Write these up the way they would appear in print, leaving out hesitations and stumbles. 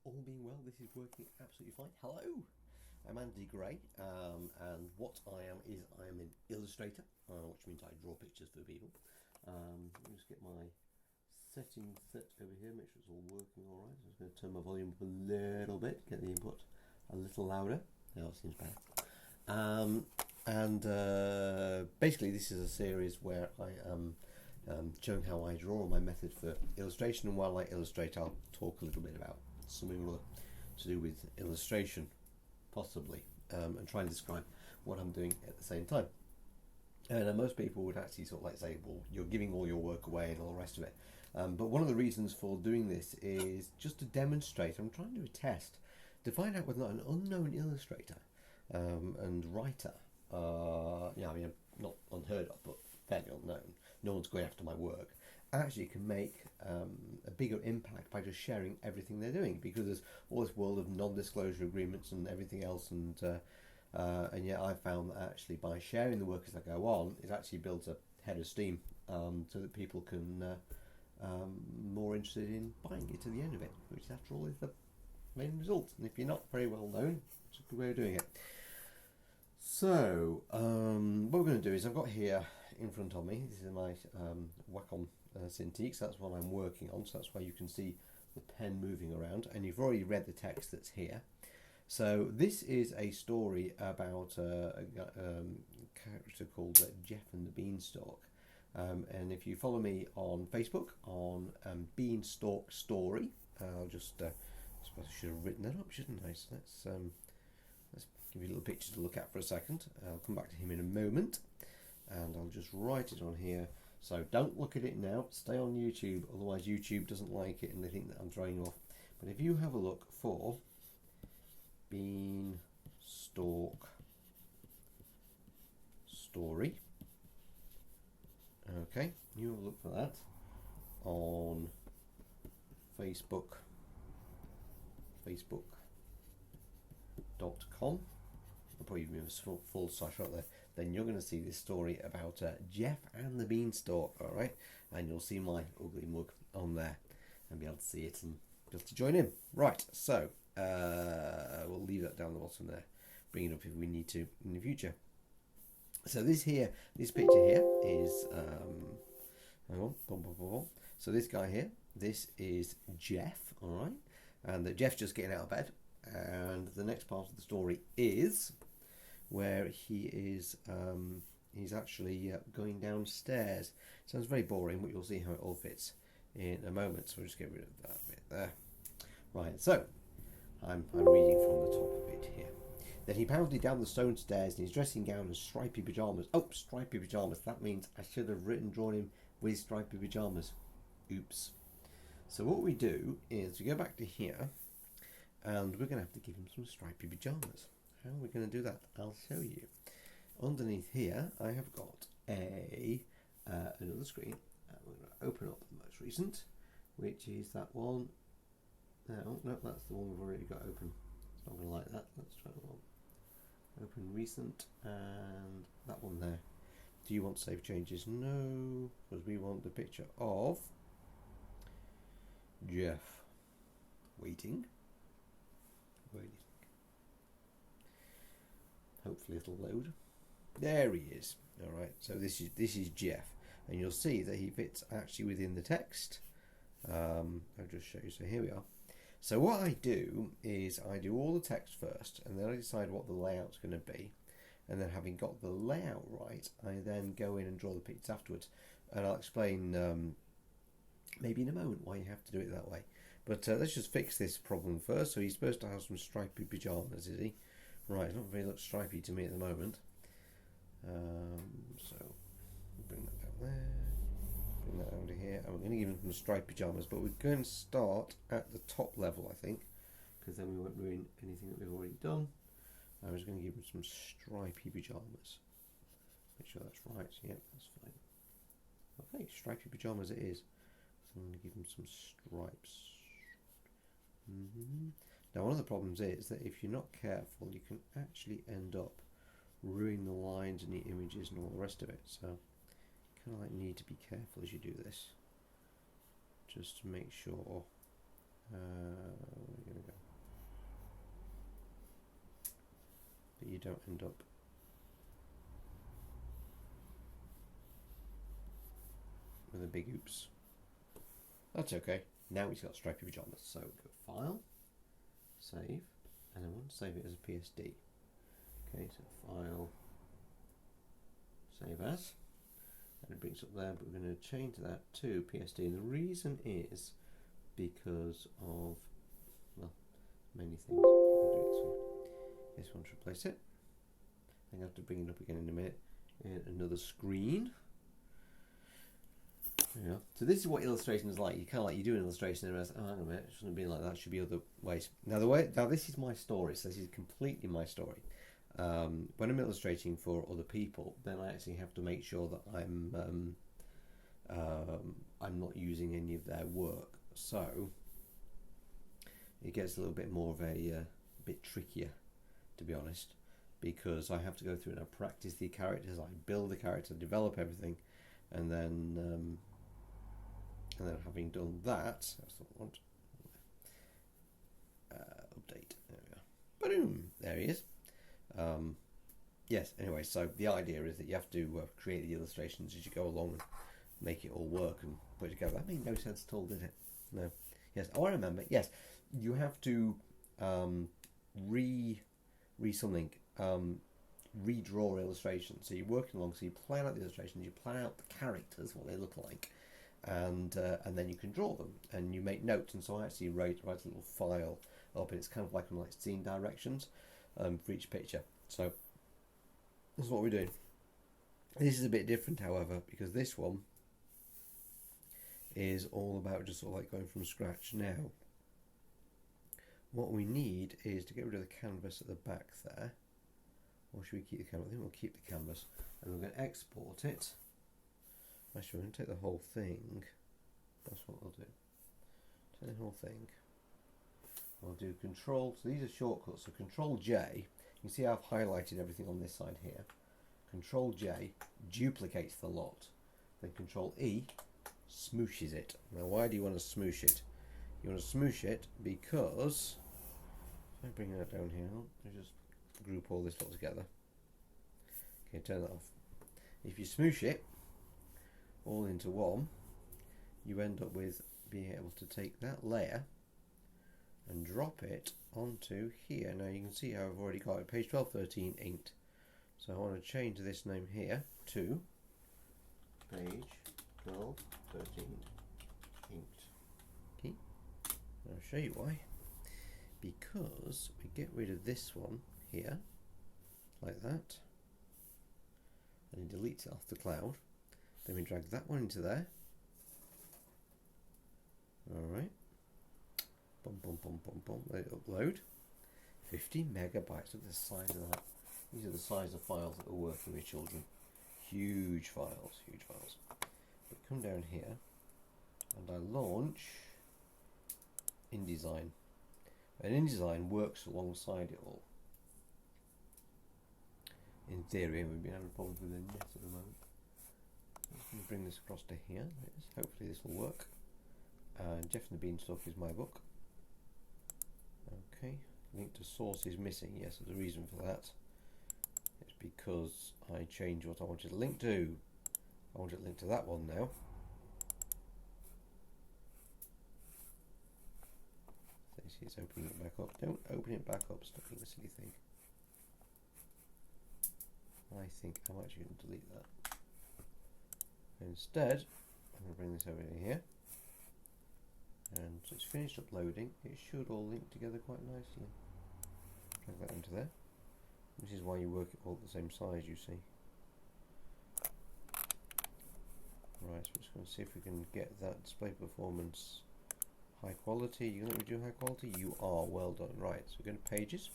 all being well, this is working absolutely fine. Hello, I'm Andy Gray, and what I am is I am an illustrator, which means I draw pictures for people. Let me just get my settings set over here, make sure it's all working all right. So I'm just going to turn my volume up a little bit, get the input a little louder. Now it seems bad. Basically this is a series where I am showing how I draw, my method for illustration, and while I illustrate I'll talk a little bit about something or other to do with illustration, possibly, and try and describe what I'm doing at the same time. And most people would actually sort of like say, well, you're giving all your work away and all the rest of it. But one of the reasons for doing this is just to demonstrate. I'm trying to do a test to find out whether or not an unknown illustrator and writer, I mean, not unheard of, but fairly unknown, no one's going after my work, actually can make a bigger impact by just sharing everything they're doing, because there's all this world of non-disclosure agreements and everything else, and yet I've found that actually by sharing the work as I go on, it actually builds a head of steam, so that people can more interested in buying it to the end of it, which after all is the main result. And if you're not very well known, it's a good way of doing it. So what we're going to do is, I've got here in front of me, this is my Wacom Cintiq, so that's what I'm working on, so that's why you can see the pen moving around, and you've already read the text that's here. So this is a story about a character called Jeff and the Beanstalk, and if you follow me on Facebook on Beanstalk Story, I'll just I suppose I should have written that up, shouldn't I? So let's give you a little picture to look at for a second. I'll come back to him in a moment, and I'll just write it on here. So don't look at it now, stay on YouTube, otherwise YouTube doesn't like it and they think that I'm throwing you off. But if you have a look for Beanstalk Story, okay, you have a look for that on facebook.com. I'll probably give you a full slash right there. Then you're going to see this story about Jeff and the Beanstalk, all right? And you'll see my ugly mug on there and be able to see it and be able to join in. Right, so we'll leave that down the bottom there. Bring it up if we need to in the future. So this picture here is, hang on, so this guy here, this is Jeff, all right? And Jeff's just getting out of bed. And the next part of the story is where he is he's actually going downstairs. Sounds very boring, but you'll see how it all fits in a moment, so we'll just get rid of that bit there. Right, so I'm reading from the top bit here. Then he pounded down the stone stairs in his dressing gown and stripy pyjamas. Oh, stripy pyjamas, that means I should have drawn him with stripy pyjamas. Oops. So what we do is we go back to here, and we're going to have to give him some stripy pyjamas. How are we going to do that? I'll show you. Underneath here, I have got another screen. We're going to open up the most recent, which is that one. No, that's the one we've already got open. It's not going to like that. Let's try the one. Open recent, and that one there. Do you want to save changes? No, because we want the picture of Jeff. Waiting. Hopefully it'll load. There he is. All right. So this is Jeff, and you'll see that he fits actually within the text. I'll just show you. So here we are. So what I do is I do all the text first, and then I decide what the layout's going to be, and then having got the layout right, I then go in and draw the pictures afterwards, and I'll explain maybe in a moment why you have to do it that way. But let's just fix this problem first. So he's supposed to have some stripy pyjamas, is he? Right, it's not very much stripy to me at the moment. So bring that down there, bring that over here, and we're going to give him some stripy pyjamas, but we're going to start at the top level, I think, because then we won't ruin anything that we've already done. I'm just going to give him some stripy pyjamas. Make sure that's right. Yep, that's fine. Okay, stripy pyjamas it is. So I'm going to give him some stripes. Now, one of the problems is that if you're not careful, you can actually end up ruining the lines and the images and all the rest of it. So you kind of like need to be careful as you do this, just to make sure. Where are we going to go? you don't end up with a big oops. That's okay. Now he's got stripy pajamas. So go File, Save, and I want to save it as a PSD. Okay, so File, Save As, and it brings up there, but we're going to change that to PSD. And the reason is because of, well, many things. I'll do it through this one to replace it. I'm going to have to bring it up again in a minute. And another screen. Yeah. So this is what illustration is like. You kind of like you do an illustration and realize, oh, hang on a minute, it shouldn't have been like that. It should be other ways. Now this is my story. So this is completely my story. When I'm illustrating for other people, then I actually have to make sure that I'm not using any of their work. So it gets a little bit more of a bit trickier, to be honest, because I have to go through and I practice the characters, I build the character, develop everything, and then having done that, that's what I want. Update. There we are. Boom. There he is. Yes. Anyway, so the idea is that you have to create the illustrations as you go along and make it all work and put it together. That made no sense at all, did it? No. Yes. Oh, I remember. Yes. You have to redraw illustrations. So you're working along, so you plan out the illustrations, you plan out the characters, what they look like, and then you can draw them and you make notes. And so I actually write a little file up, and it's kind of like scene directions for each picture. So that's what we're doing. This is a bit different, however, because this one is all about just sort of like going from scratch. Now, what we need is to get rid of the canvas at the back there. Or should we keep the canvas? I think we'll keep the canvas, and we're going to export it. Actually, we're going to take the whole thing. That's what we'll do. Take the whole thing. We'll do Control. So these are shortcuts. So Control J. You can see I've highlighted everything on this side here. Control J duplicates the lot. Then Control E smooshes it. Now, why do you want to smoosh it? You want to smoosh it because if I bring that down here, I just group all this lot together. Okay, turn that off. If you smoosh it all into one, you end up with being able to take that layer and drop it onto here. Now you can see how I've already got it, page 1213 inked. So I want to change this name here to page 1213 inked. Okay, I'll show you why. Because we get rid of this one here, like that, and it deletes it off the cloud. Then we drag that one into there. Alright. Boom, boom, boom, boom, boom. Let it upload. 50 megabytes. Look at the size of that. These are the size of files that are working with children. Huge files, huge files. But come down here, and I launch InDesign. And InDesign works alongside it all. In theory, we've been having problems with the net at the moment. I'm just going to bring this across to here. Hopefully this will work. Jeff and the Beanstalk is my book. Okay, link to source is missing. Yes, there's a reason for that. It's because I changed what I wanted to link to. I want it linked to that one now. So you see it's opening it back up. Don't open it back up, stop being a silly thing. I think I'm actually going to delete that. Instead, I'm going to bring this over here. And so it's finished uploading. It should all link together quite nicely. Drag that into there. This is why you work it all at the same size, you see. Right, so we're just going to see if we can get that display performance high quality. You think we do high quality? You are. Well done. Right, so we're going to Pages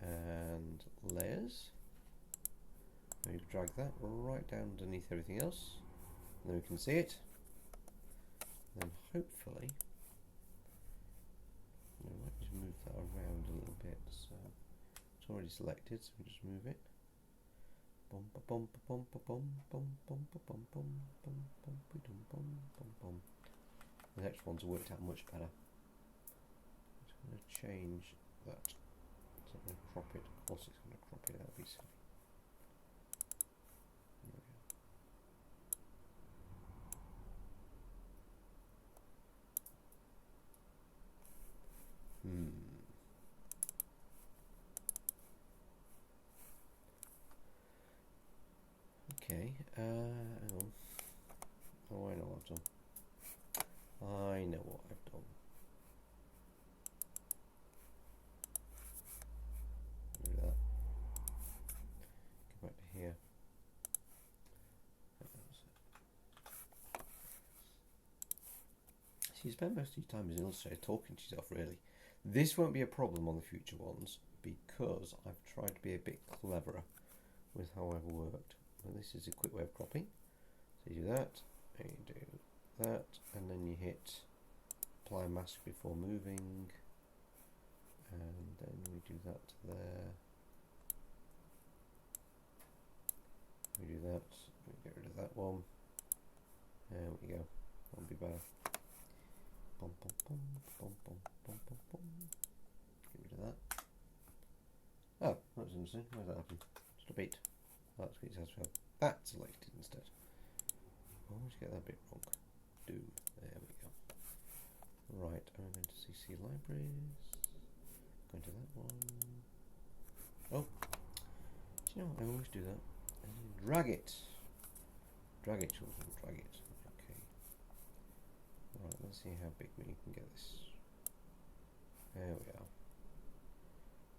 and Layers. And we drag that right down underneath everything else. And then we can see it. Then hopefully, I might just move that around a little bit. So it's already selected, so we just move it. Bum ba bum ba bum ba bum bum bum ba bum bum bum bum ba dum bum bum bum. The next one's worked out much better. I'm just going to change that Is it going to crop it? Of course it's going to crop it, that would be silly. Okay, hang on. Oh, I know what I've done. I know what I've done. Do that. Go back to here. So you spend most of your time as an illustrator talking to yourself, really. This won't be a problem on the future ones because I've tried to be a bit cleverer with how I've worked. And this is a quick way of cropping. So you do that, and you do that, and then you hit apply mask before moving, and then we do that to there. We do that, we get rid of that one. There we go, that'll be better. Bum, bum, bum, bum, bum, bum, bum, bum. Get rid of that. Oh, that was interesting. Why did that happen? Just a beat. That's what it says for. That's selected instead. I always get that bit wrong. Doom. There we go. Right, I'm going to CC libraries. Going to that one. Oh, do you know what? I always do that. And drag it. Drag it, children. Drag it. Okay. Right, let's see how big we can get this. There we are.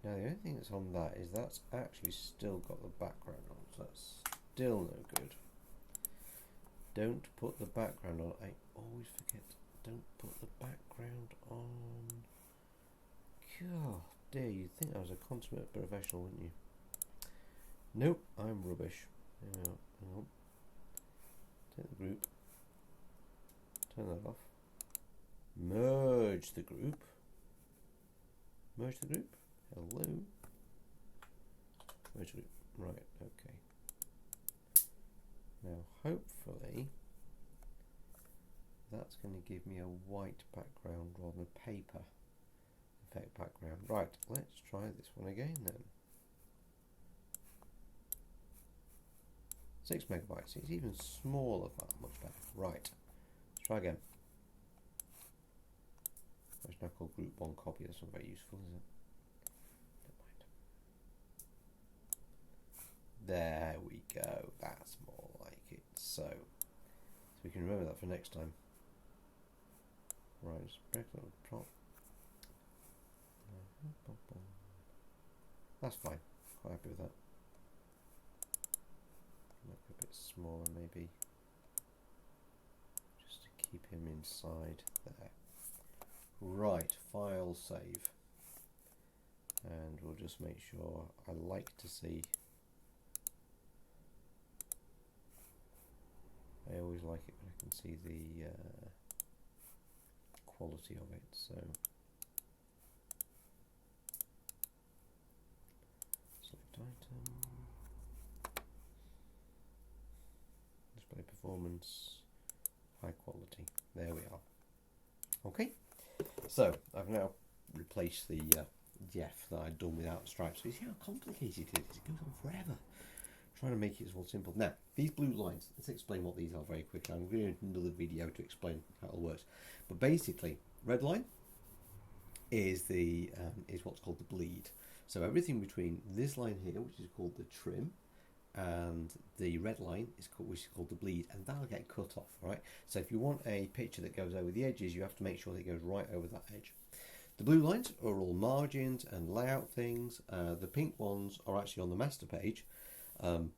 Now the only thing that's on that is that's actually still got the background on, so that's still no good. Don't put the background on. I always forget. Don't put the background on. God dear, you'd think I was a consummate professional, wouldn't you? Nope, I'm rubbish. Hang on. Take the group. Turn that off. Merge the group. Merge the group. Hello. Merge the group. Right, okay. Now hopefully that's going to give me a white background rather than a paper effect background. Right, let's try this one again then. 6 megabytes. It's even smaller than that, much better. Right, let's try again. It's now called group 1 copy. That's not very useful, is it? There we go, that's more like it. So we can remember that for next time. Right, break that drop. That's fine, quite happy with that. Make it a bit smaller maybe, just to keep him inside there. Right, file save. And we'll just make sure, I like to see, I always like it when I can see the quality of it. So select item, display performance, high quality. There we are. Okay, so I've now replaced the Jeff that I'd done without stripes. So you see how complicated it is. It goes on forever. Trying to make it as well simple. Now, these blue lines, let's explain what these are very quickly. I'm going to do another video to explain how it all works. But basically, red line is the is what's called the bleed. So everything between this line here, which is called the trim, and the red line is called, which is called the bleed, and that'll get cut off, right? So if you want a picture that goes over the edges, you have to make sure that it goes right over that edge. The blue lines are all margins and layout things. The pink ones are actually on the master page. So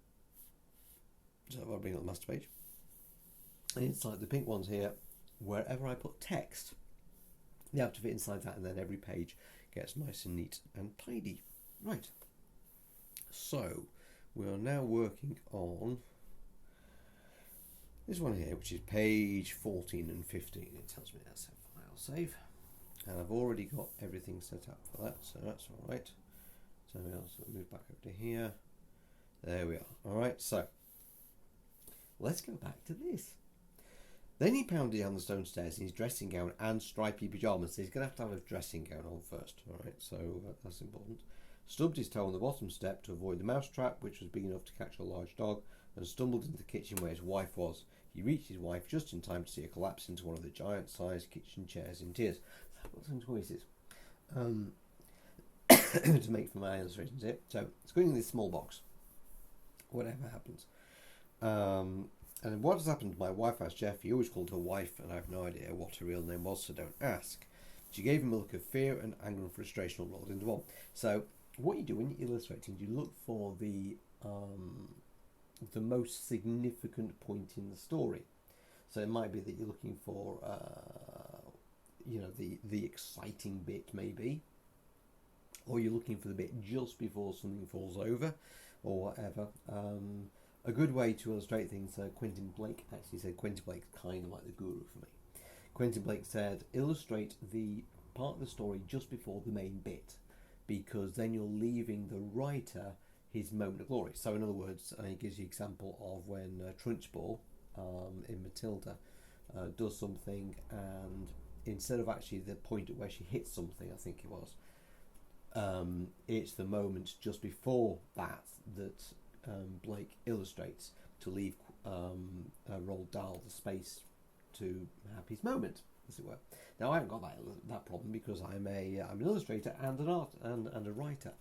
I'll bring up the master page, and inside the pink ones here, wherever I put text, they have to fit inside that, and then every page gets nice and neat and tidy. Right, so we are now working on this one here, which is page 14 and 15. It tells me that's a file save, and I've already got everything set up for that, so that's all right. So I'll move back over to here. There we are. All right, so let's go back to this. Then he pounded down the stone stairs in his dressing gown and stripy pyjamas. So he's going to have a dressing gown on first. All right, so that's important. stubbed his toe on the bottom step to avoid the mousetrap, which was big enough to catch a large dog, and stumbled into the kitchen where his wife was. He reached his wife just in time to see her collapse into one of the giant-sized kitchen chairs in tears. So I've got some choices to make for my illustrations here. So it's going in this small box. Whatever happens. And what has happened to my wife? Asked Jeff. He always called her wife, and I have no idea what her real name was, so don't ask. She gave him a look of fear and anger and frustration all rolled into one. So what you do when you're illustrating, you look for the most significant point in the story. So it might be that you're looking for, the exciting bit maybe, or you're looking for the bit just before something falls over, or whatever. A good way to illustrate things, Quentin Blake actually said, Quentin Blake's kind of like the guru for me. Quentin Blake said, illustrate the part of the story just before the main bit, because then you're leaving the writer his moment of glory. So in other words, he gives you an example of when Trunchbull in Matilda does something, and instead of actually the point at where she hits something, I think it was, it's the moment just before that Blake illustrates to leave Roald Dahl the space to have his moment, as it were. Now I haven't got that problem because I'm an illustrator and and a writer,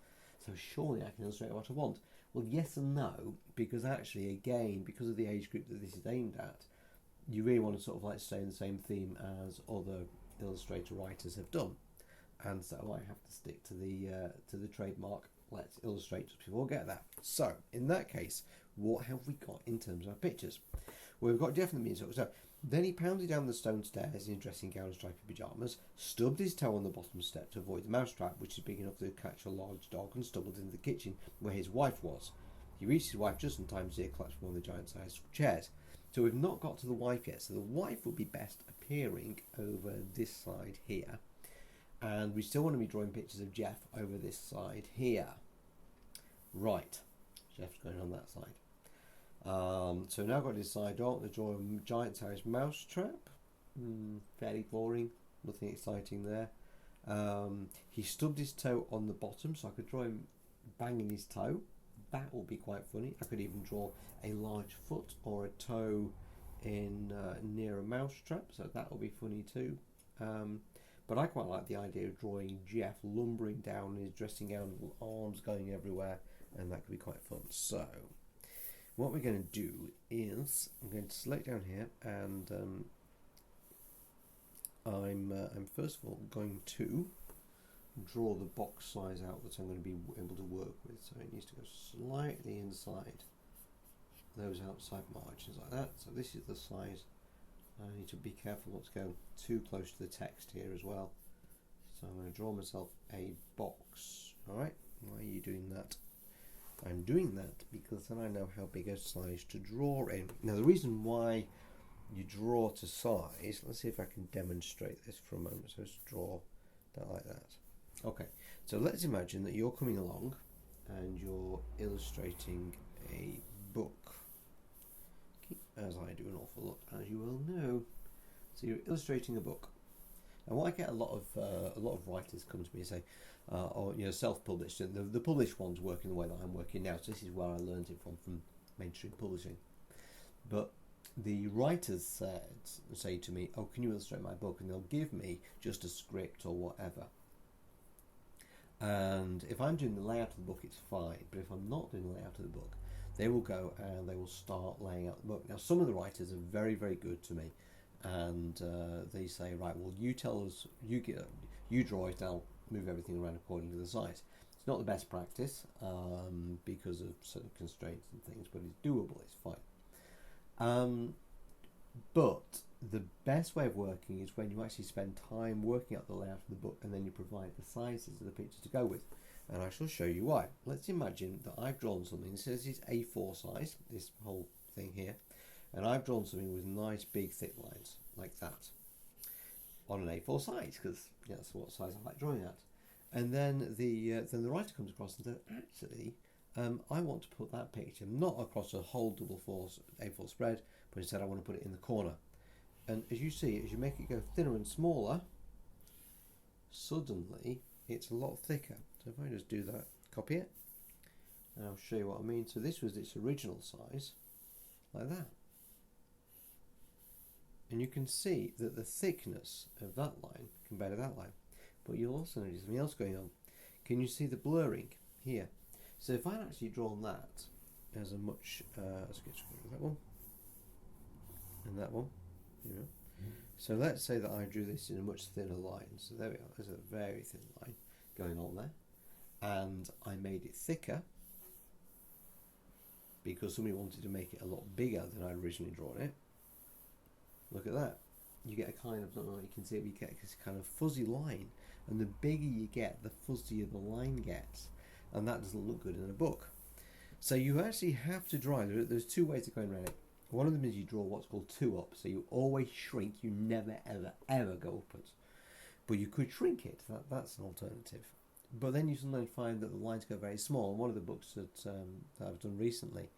so surely I can illustrate what I want. Well, yes and no, because actually, again, because of the age group that this is aimed at, you really want to sort of like stay in the same theme as other illustrator writers have done, and so I have to stick to the trademark. Let's illustrate just before we get that. So in that case, what have we got in terms of our pictures? Well, we've got Jeff and the Beanstalk. So then he pounded down the stone stairs in dressing gown and striped pyjamas, stubbed his toe on the bottom step to avoid the mousetrap, which is big enough to catch a large dog, and stumbled into the kitchen where his wife was. He reached his wife just in time to see her collapse from one of the giant-sized chairs. So we've not got to the wife yet. So the wife would be best appearing over this side here. And we still want to be drawing pictures of Jeff over this side here. Right, Jeff's going on that side. So now I've got to decide, do I want to draw a giant-sized mousetrap? Fairly boring, nothing exciting there. He stubbed his toe on the bottom, so I could draw him banging his toe. That will be quite funny. I could even draw a large foot or a toe in near a mousetrap, so that will be funny too. But I quite like the idea of drawing Jeff lumbering down in his dressing gown, arms going everywhere, and that could be quite fun. So what we're going to do is I'm going to select down here, and I'm first of all going to draw the box size out that I'm going to be able to work with. So it needs to go slightly inside those outside margins like that. So this is the size. I need to be careful not to go too close to the text here as well. So I'm going to draw myself a box. Alright, why are you doing that? I'm doing that because then I know how big a size to draw in. Now the reason why you draw to size, let's see if I can demonstrate this for a moment. So let's draw that like that. Okay, so let's imagine that you're coming along and you're illustrating a book, as I do an awful lot, as you well know. So you're illustrating a book, and what I get a lot of writers come to me and say, or self-published, and the published ones work in the way that I'm working now. So this is where I learned it from mainstream publishing. But the writers say to me, "Oh, can you illustrate my book?" And they'll give me just a script or whatever. And if I'm doing the layout of the book, it's fine. But if I'm not doing the layout of the book, they will go and they will start laying out the book. Now, some of the writers are very, very good to me, and they say, right, well, you tell us, you draw it, I'll move everything around according to the size. It's not the best practice because of certain constraints and things, but it's doable, it's fine. But the best way of working is when you actually spend time working out the layout of the book, and then you provide the sizes of the pictures to go with. And I shall show you why. Let's imagine that I've drawn something. It says it's A4 size, this whole thing here, and I've drawn something with nice big thick lines like that on an A4 size, because that's what size I like drawing at. And then the writer comes across and says, actually, I want to put that picture not across a whole A4 spread, but instead I want to put it in the corner. And as you see, as you make it go thinner and smaller, suddenly it's a lot thicker. So if I just do that copy it, and I'll show you what I mean. So this was its original size, like that. And you can see that the thickness of that line compared to that line. But you'll also notice something else going on. Can you see the blurring here? So if I'd actually drawn that as a much, let's get that one and that one, you know. So let's say that I drew this in a much thinner line. So there we are, there's a very thin line going on there. And I made it thicker because somebody wanted to make it a lot bigger than I'd originally drawn it. Look at that. You get a kind of, I don't know, you can see it, you get this kind of fuzzy line. And the bigger you get, the fuzzier the line gets. And that doesn't look good in a book. So you actually have to draw. There's two ways of going around it. One of them is you draw what's called two up. So you always shrink. You never, ever, ever go upwards. But you could shrink it. That's an alternative. But then you sometimes find that the lines go very small. One of the books that I've done recently,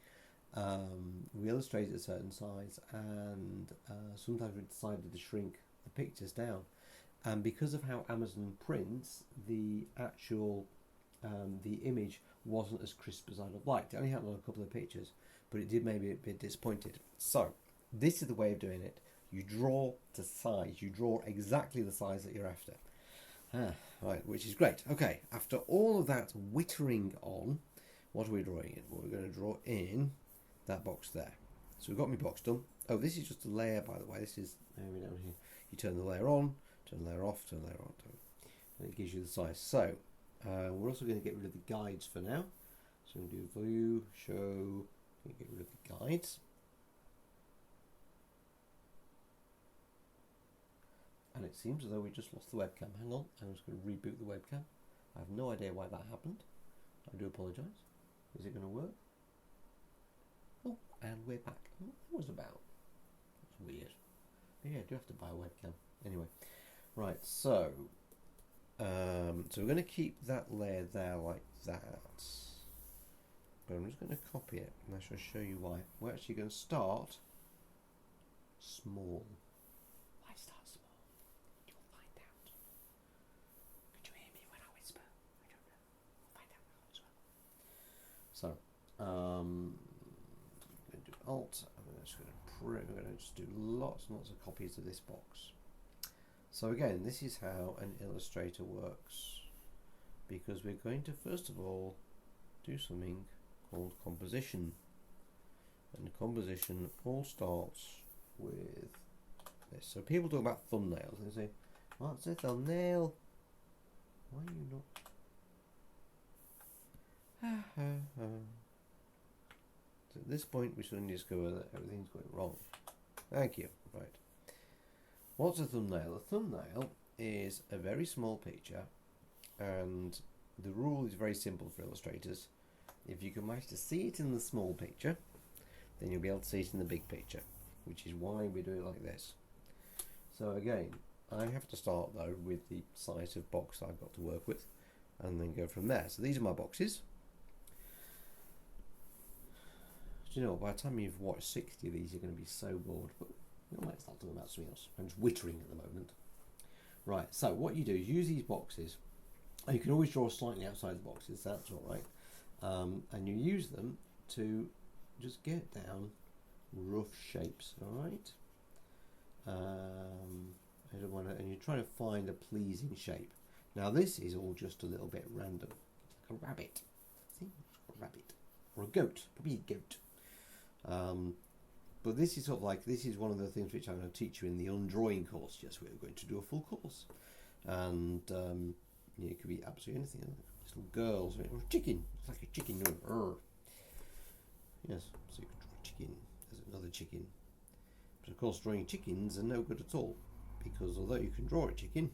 we illustrated at a certain size, and sometimes we decided to shrink the pictures down. And because of how Amazon prints, the actual the image wasn't as crisp as I'd have liked. It only happened on a couple of pictures, but it did make me a bit disappointed. So this is the way of doing it. You draw to size. You draw exactly the size that you're after. Right, which is great. Okay, after all of that wittering on, what are we drawing in? Well, we're going to draw in that box there. So we've got my box done. Oh, this is just a layer, by the way. This is maybe down here. You turn the layer on, turn the layer off, turn the layer on, and it gives you the size. So we're also going to get rid of the guides for now. So we'll do view, show, get rid of the guides. And it seems as though we just lost the webcam. Hang on, I'm just going to reboot the webcam. I have no idea why that happened. I do apologise. Is it going to work? Oh, and we're back. What was about? That's weird. Yeah, I do have to buy a webcam. Anyway, right, so so we're going to keep that layer there like that. But I'm just going to copy it, and I shall show you why. We're actually going to start small. Why start small? You'll find out. Could you hear me when I whisper? I don't know. We'll find out as well. So, I'm going to do Alt. I'm just going to print. I'm going to just do lots and lots of copies of this box. So again, this is how an illustrator works, because we're going to first of all do something called composition, and composition all starts with this. So people talk about thumbnails and they say, what's a thumbnail? Why are you not? So at this point we suddenly discover that everything's going wrong. Thank you. Right. What's a thumbnail? A thumbnail is a very small picture, and the rule is very simple for illustrators. If you can manage to see it in the small picture, then you'll be able to see it in the big picture, which is why we do it like this. So again, I have to start though with the size of box I've got to work with, and then go from there. So these are my boxes. Do you know, by the time you've watched 60 of these, you're going to be so bored. But I might start talking about something else. I'm just wittering at the moment. Right, so what you do is use these boxes. You can always draw slightly outside the boxes, that's all right. And you use them to just get down rough shapes, all right? And you're trying to find a pleasing shape. Now this is all just a little bit random. It's like a rabbit. See? A rabbit. Or a goat. Probably a goat. But this is sort of like, this is one of the things which I'm going to teach you in the undrawing course. Yes, we're going to do a full course. And yeah, it could be absolutely anything. Little girls, or a chicken. It's like a chicken doing yes, so you can draw a chicken. There's another chicken. But of course drawing chickens are no good at all, because although you can draw a chicken,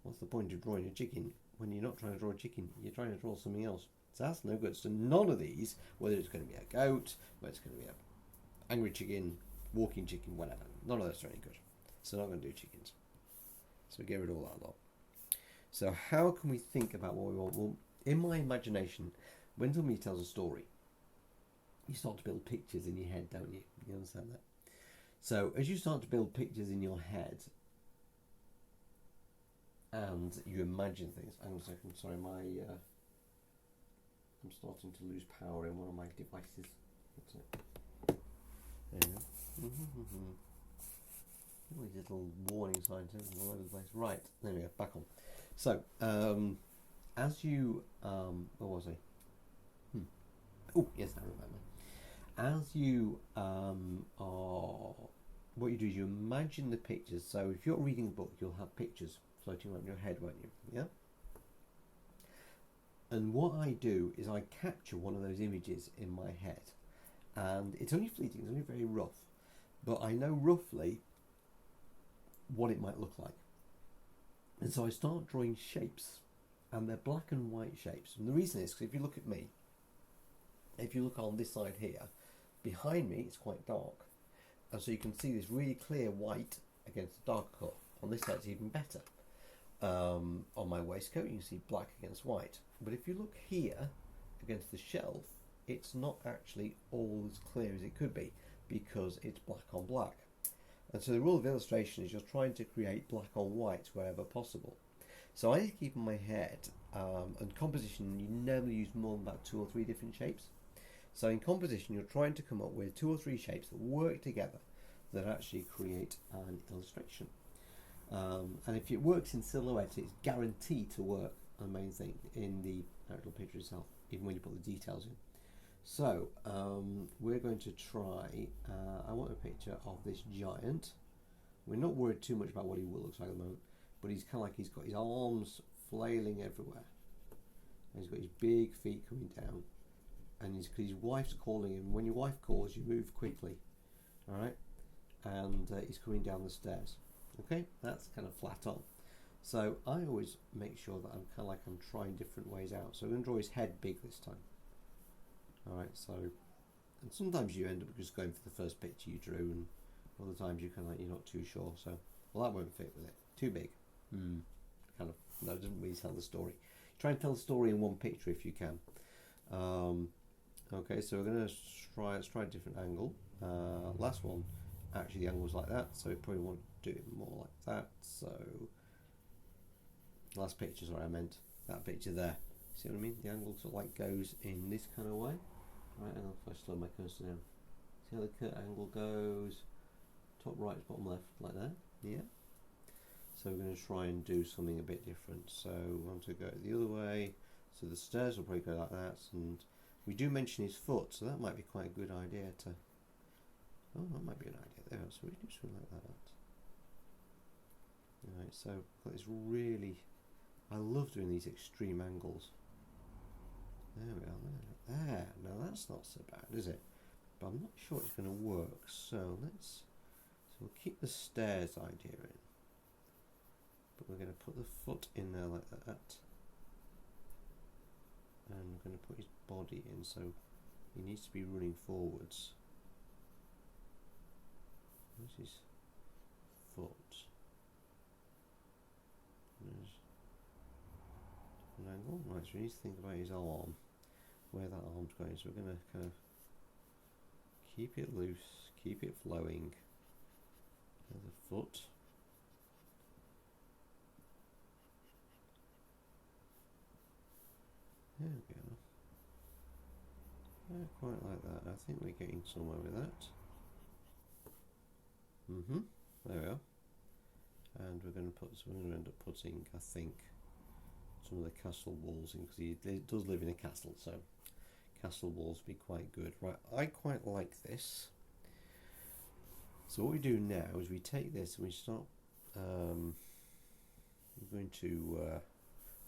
what's the point of drawing a chicken when you're not trying to draw a chicken? You're trying to draw something else. So that's no good. So none of these, whether it's going to be a goat, whether it's going to be an angry chicken, walking chicken, whatever, none of those are any good. So I'm not going to do chickens. So get rid of all that lot. So how can we think about what we want? Well, in my imagination, when somebody tells a story, you start to build pictures in your head, don't you? You understand that? So as you start to build pictures in your head, and you imagine things. Hang on a second, sorry, my I'm starting to lose power in one of my devices. What's it? There you go. All these little warning signs all over the place. Right, there we go, back on. So, as you, where was I? Oh, yes, I remember. As you are, what you do is you imagine the pictures. So if you're reading a book, you'll have pictures floating around your head, won't you? Yeah? And what I do is I capture one of those images in my head. And it's only fleeting, it's only very rough. But I know roughly what it might look like. And so I start drawing shapes. And they're black and white shapes. And the reason is because if you look at me, if you look on this side here, behind me it's quite dark. And so you can see this really clear white against the dark colour. On this side it's even better. On my waistcoat you can see black against white. But if you look here against the shelf, it's not actually all as clear as it could be because it's black on black. And so the rule of illustration is just trying to create black on white wherever possible. So I keep in my head, and composition, you never use more than about 2 or 3 different shapes. So in composition, you're trying to come up with 2 or 3 shapes that work together that actually create an illustration. And if it works in silhouette, it's guaranteed to work on the main thing in the actual picture itself, even when you put the details in. So we're going to try, I want a picture of this giant. We're not worried too much about what he looks like at the moment, but he's kind of like he's got his arms flailing everywhere. And he's got his big feet coming down. And his wife's calling him. When your wife calls, you move quickly. Alright? And he's coming down the stairs. Okay? That's kind of flat on. So I always make sure that I'm trying different ways out. So I'm going to draw his head big this time. Alright, so, and sometimes you end up just going for the first picture you drew, and other times you're not too sure. So, well, that won't fit with it. Too big. Kind of, no, it doesn't really tell the story. Try and tell the story in one picture if you can. Okay, so we're going to let's try a different angle. Last one, actually the angle was like that, so we probably want to do it more like that. So, last picture, sorry, I meant that picture there. See what I mean? The angle sort of like goes in this kind of way. Right, and if I slow my cursor down. See how the cut angle goes? Top right, bottom left, like that. Yeah. So we're going to try and do something a bit different. So we want to go the other way. So the stairs will probably go like that. And we do mention his foot, so that might be quite a good idea to... Oh, that might be an idea there. So we do something like that. Alright, so I've got this really... I love doing these extreme angles. There we are. There. Now that's not so bad, is it? But I'm not sure it's going to work. So we'll keep the stairs idea in. But we're going to put the foot in there like that. And we're going to put his body in, so he needs to be running forwards. Where's his foot? There's an angle. Right, so we need to think about his arm, where that arm's going. So we're going to kind of keep it loose, keep it flowing. There's a foot. There we go. Yeah, quite like that. I think we're getting somewhere with that. There we are. And we're going to end up putting, I think, some of the castle walls in, because he does live in a castle, so castle walls would be quite good. Right, I quite like this. So what we do now is we take this and we start.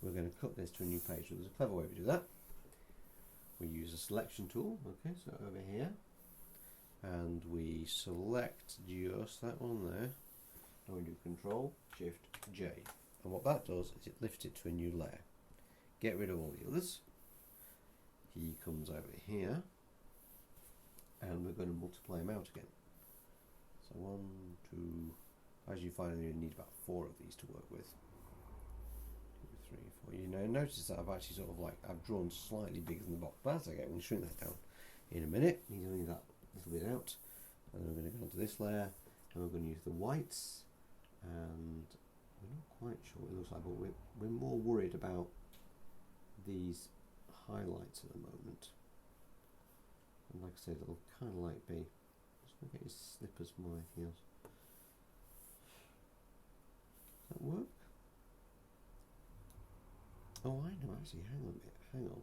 We're going to cut this to a new page. So there's a clever way we do that. We use a selection tool. Okay, so over here, and we select just that one there, and we do Control Shift J. And what that does is it lifts it to a new layer. Get rid of all the others. He comes over here, and we're going to multiply him out again. So 1, 2, as you find, you need about 4 of these to work with. 2, 3, 4. You know, notice that I've actually I've drawn slightly bigger than the box, but that's okay. We'll shrink that down in a minute. Need only that little bit out, and then we're going to go onto this layer, and we're going to use the whites, and we're not quite sure what it looks like, but we're more worried about these highlights at the moment. And like I said, it'll kind of like be, just gonna get his slippers, my heels. Does that work? Oh, I know, actually, hang on a bit, hang on.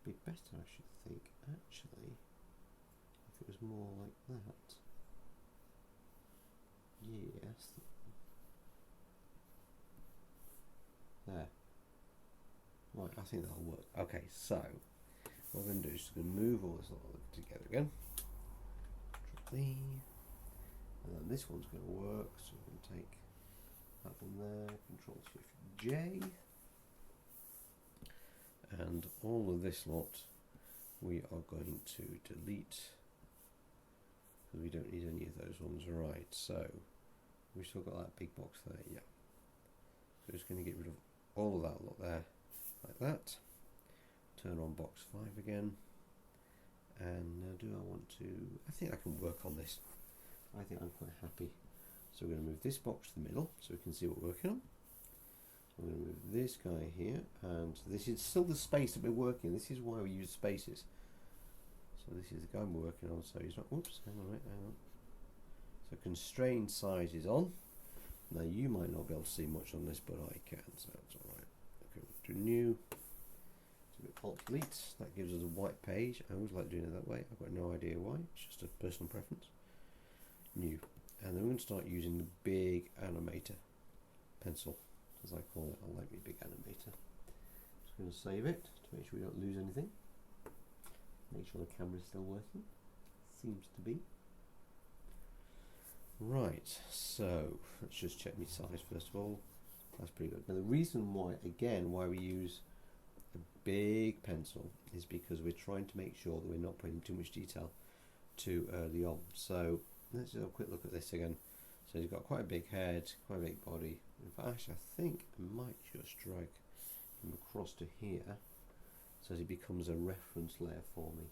It'd be better, I should think, actually, if it was more like that. Yes. There. Right, I think that'll work. Okay, so what we're going to do is just going to move all this all together again. Control-V. And then this one's going to work, so we're going to take that one there, Control-Shift-J. And all of this lot we are going to delete, because we don't need any of those ones. Right, so we've still got that big box there, yeah. So just going to get rid of all of that lot there, like that. Turn on box 5 again. And do I want to, I think I can work on this. I think I'm quite happy. So we're going to move this box to the middle so we can see what we're working on. I'm going to move this guy here, and this is still the space that we're working. This is why we use spaces. So this is the guy we're working on, so he's not, oops, hang on, hang on. So constrained size is on. Now you might not be able to see much on this, but I can, so that's alright. Okay, we'll do new. So we Alt Delete, that gives us a white page. I always like doing it that way. I've got no idea why, it's just a personal preference. New. And then we're going to start using the big animator pencil, as I call it. I like my big animator. Just going to save it to make sure we don't lose anything. Make sure the camera is still working. Seems to be. Right, so let's just check my size first of all. That's pretty good. Now the reason why, again, why we use a big pencil is because we're trying to make sure that we're not putting too much detail too early on. So let's have a quick look at this again. So he's got quite a big head, quite a big body. In fact, actually, I think I might just drag him across to here so he becomes a reference layer for me.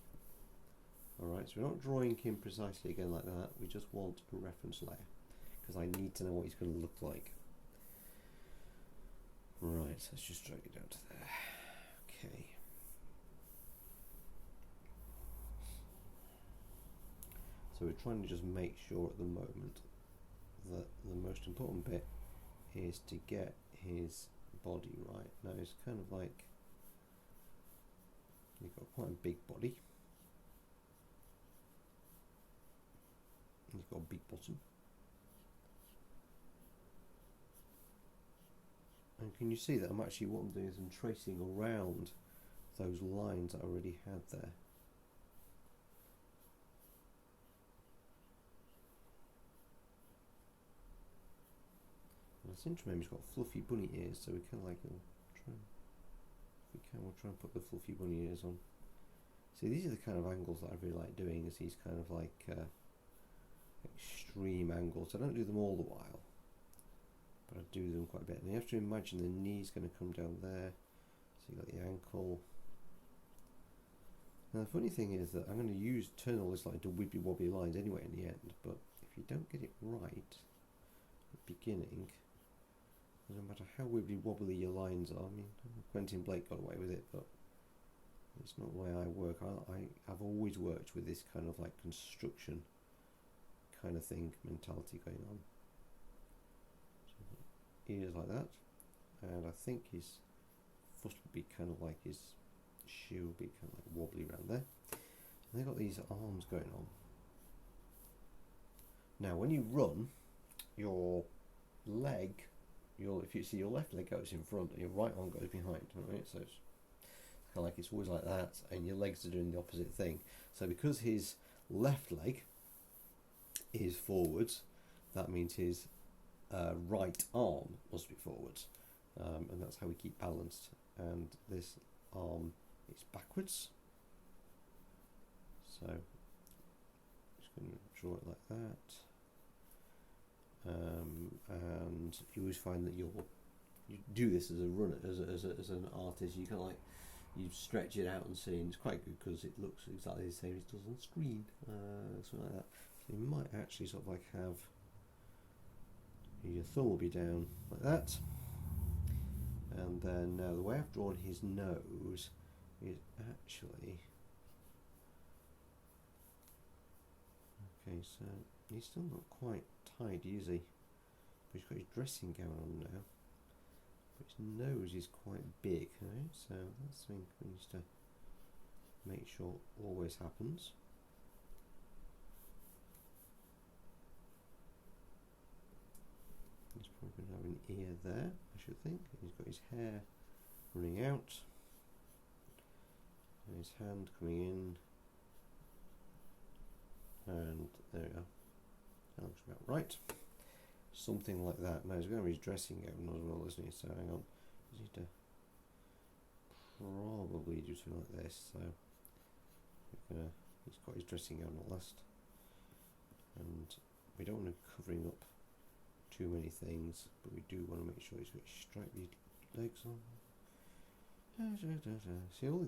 Alright, so we're not drawing him precisely again like that, we just want a reference layer because I need to know what he's going to look like. Right, let's just drag it down to there. Okay. So we're trying to just make sure at the moment that the most important bit is to get his body right. Now it's kind of like, you've got quite a big body. He's got a big bottom. And can you see that I'm actually, what I'm doing is I'm tracing around those lines that I already had there. And I seem to remember he's got fluffy bunny ears, so we kind of like, try, if we can, we'll try and put the fluffy bunny ears on. See, these are the kind of angles that I really like doing, is these kind of like extreme angles. I don't do them all the while, but I do them quite a bit. And you have to imagine the knee's going to come down there, so you've got the ankle. Now the funny thing is that I'm going to turn all this like into wibbly wobbly lines anyway in the end, but if you don't get it right at the beginning, no matter how wibbly wobbly your lines are, I mean, Quentin Blake got away with it, but it's not the way I work. I've always worked with this kind of like construction kind of thing, mentality going on. So ears like that, and I think his foot would be kind of like his shoe would be kind of like wobbly around there. And they've got these arms going on. Now when you run, your leg, if you see your left leg goes in front and your right arm goes behind, right? So it's kind of like it's always like that, and your legs are doing the opposite thing. So because his left leg is forwards, that means his right arm must be forwards, and that's how we keep balanced. And this arm is backwards, so just going to draw it like that. And you always find that you do this as a runner, as an artist. You kind of like, you stretch it out and see, and it's quite good because it looks exactly the same as it does on screen, something like that. So you might actually sort of like have your thumb will be down like that, and then now the way I've drawn his nose is actually, okay, so he's still not quite tidy, is he? But he's got his dressing gown on now. But his nose is quite big, right? So that's something we need to make sure always happens. He's probably going to have an ear there, I should think. He's got his hair running out, and his hand coming in, and there we go. That looks about right. Something like that. Now he's going to be his dressing gown as well, isn't he? So hang on, I need to probably do something like this. So he's got his dressing gown at last, and we don't want to covering up too many things, but we do want to make sure he's got his stripy legs on. See, all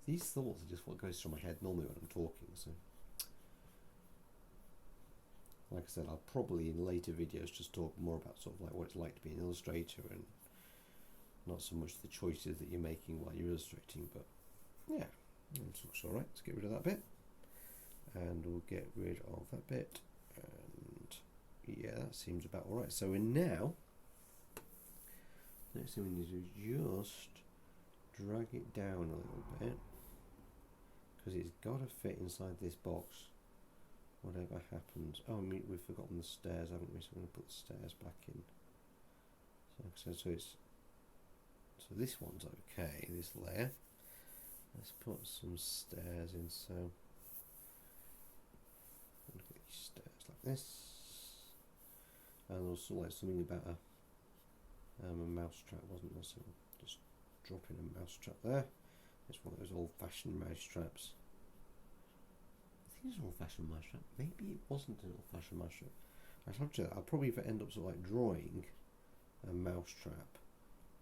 these thoughts are just what goes through my head normally when I'm talking. So, like I said, I'll probably in later videos just talk more about sort of like what it's like to be an illustrator and not so much the choices that you're making while you're illustrating. But yeah, it looks all right. Let's get rid of that bit, and we'll get rid of that bit, and yeah, that seems about all right. So we're now, next thing we need to do is just drag it down a little bit, because it's got to fit inside this box whatever happens. Oh, we've forgotten the stairs, haven't we? So I'm going to put the stairs back in. So this one's okay, this layer. Let's put some stairs in. So look at these stairs like this, and also like something about a mouse trap, wasn't there? So just drop in a mouse trap there. It's one of those old-fashioned mouse traps. I think it's an old-fashioned mouse trap. Maybe it wasn't an old-fashioned mouse trap. I'll probably end up sort of like drawing a mouse trap,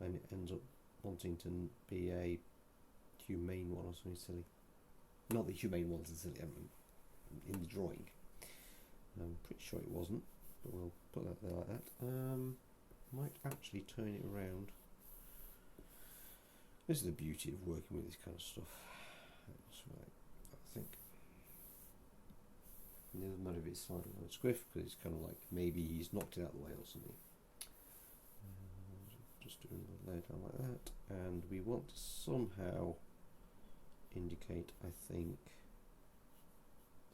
and it ends up wanting to be a humane one or something silly. Not the humane ones are silly. I mean, in the drawing. I'm pretty sure it wasn't, but we'll put that there like that. Might actually turn it around. This is the beauty of working with this kind of stuff. That's right, I think. It doesn't matter if it's slightly on a squiff, because it's kind of like maybe he's knocked it out of the way or something. Just doing the layer down like that, and we want to somehow indicate, I think,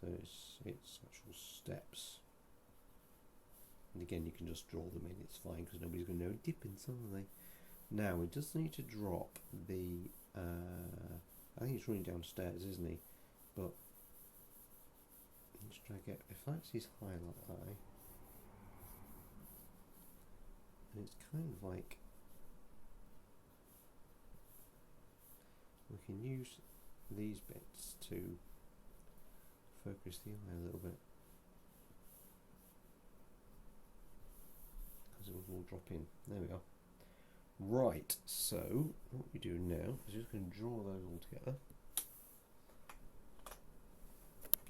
its actual steps. And again, you can just draw them in, it's fine, because nobody's going to know dippins, are they? Now, we just need to drop the, I think he's running downstairs, isn't he? But, let's try to get, if that's his highlight eye, and it's kind of like, we can use these bits to focus the eye a little bit, because it will all drop in. There we are. Right, so what we do now is just going to draw those all together.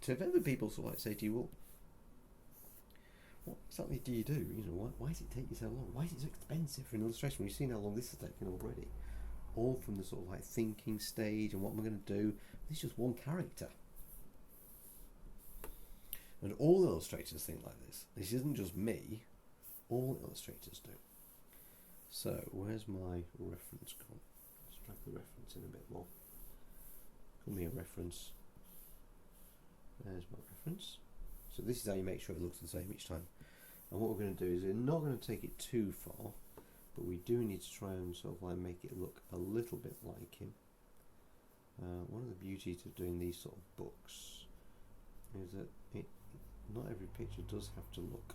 So if ever people sort of like say to you, well, what exactly do you do? You know, why does it take you so long? Why is it so expensive for an illustration? We've seen how long this has taken already. All from the sort of like thinking stage and what am I going to do. This is just one character. And all illustrators think like this. This isn't just me. All illustrators do. So, where's my reference gone? Let's drag the reference in a bit more. Call me a reference. There's my reference. So this is how you make sure it looks the same each time. And what we're going to do is we're not going to take it too far, but we do need to try and sort of like make it look a little bit like him. One of the beauties of doing these sort of books is that not every picture does have to look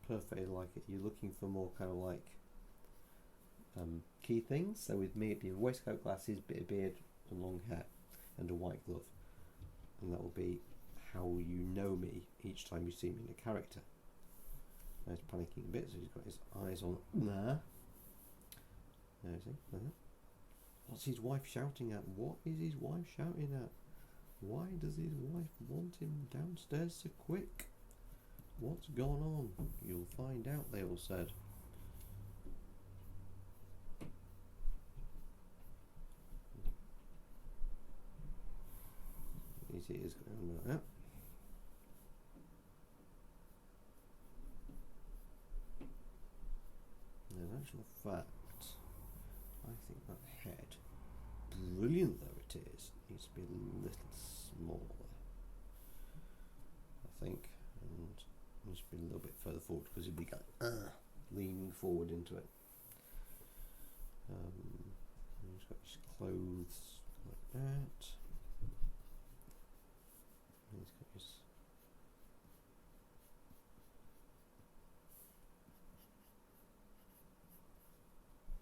perfectly like it. You're looking for more kind of like key things. So with me it'd be a waistcoat, glasses, bit of beard and long hair and a white glove, and that will be how you know me each time you see me in a character. Now he's panicking a bit, so he's got his eyes on there. There's he. There. What's his wife shouting at? What is his wife shouting at? Why does his wife want him downstairs so quick? What's gone on? You'll find out, they all said. it is going like that. In actual fact, I think that head, brilliant though it is, needs to be a little smaller. I think, and needs to be a little bit further forward because it'd be like leaning forward into it. He's got his clothes like that. He's got his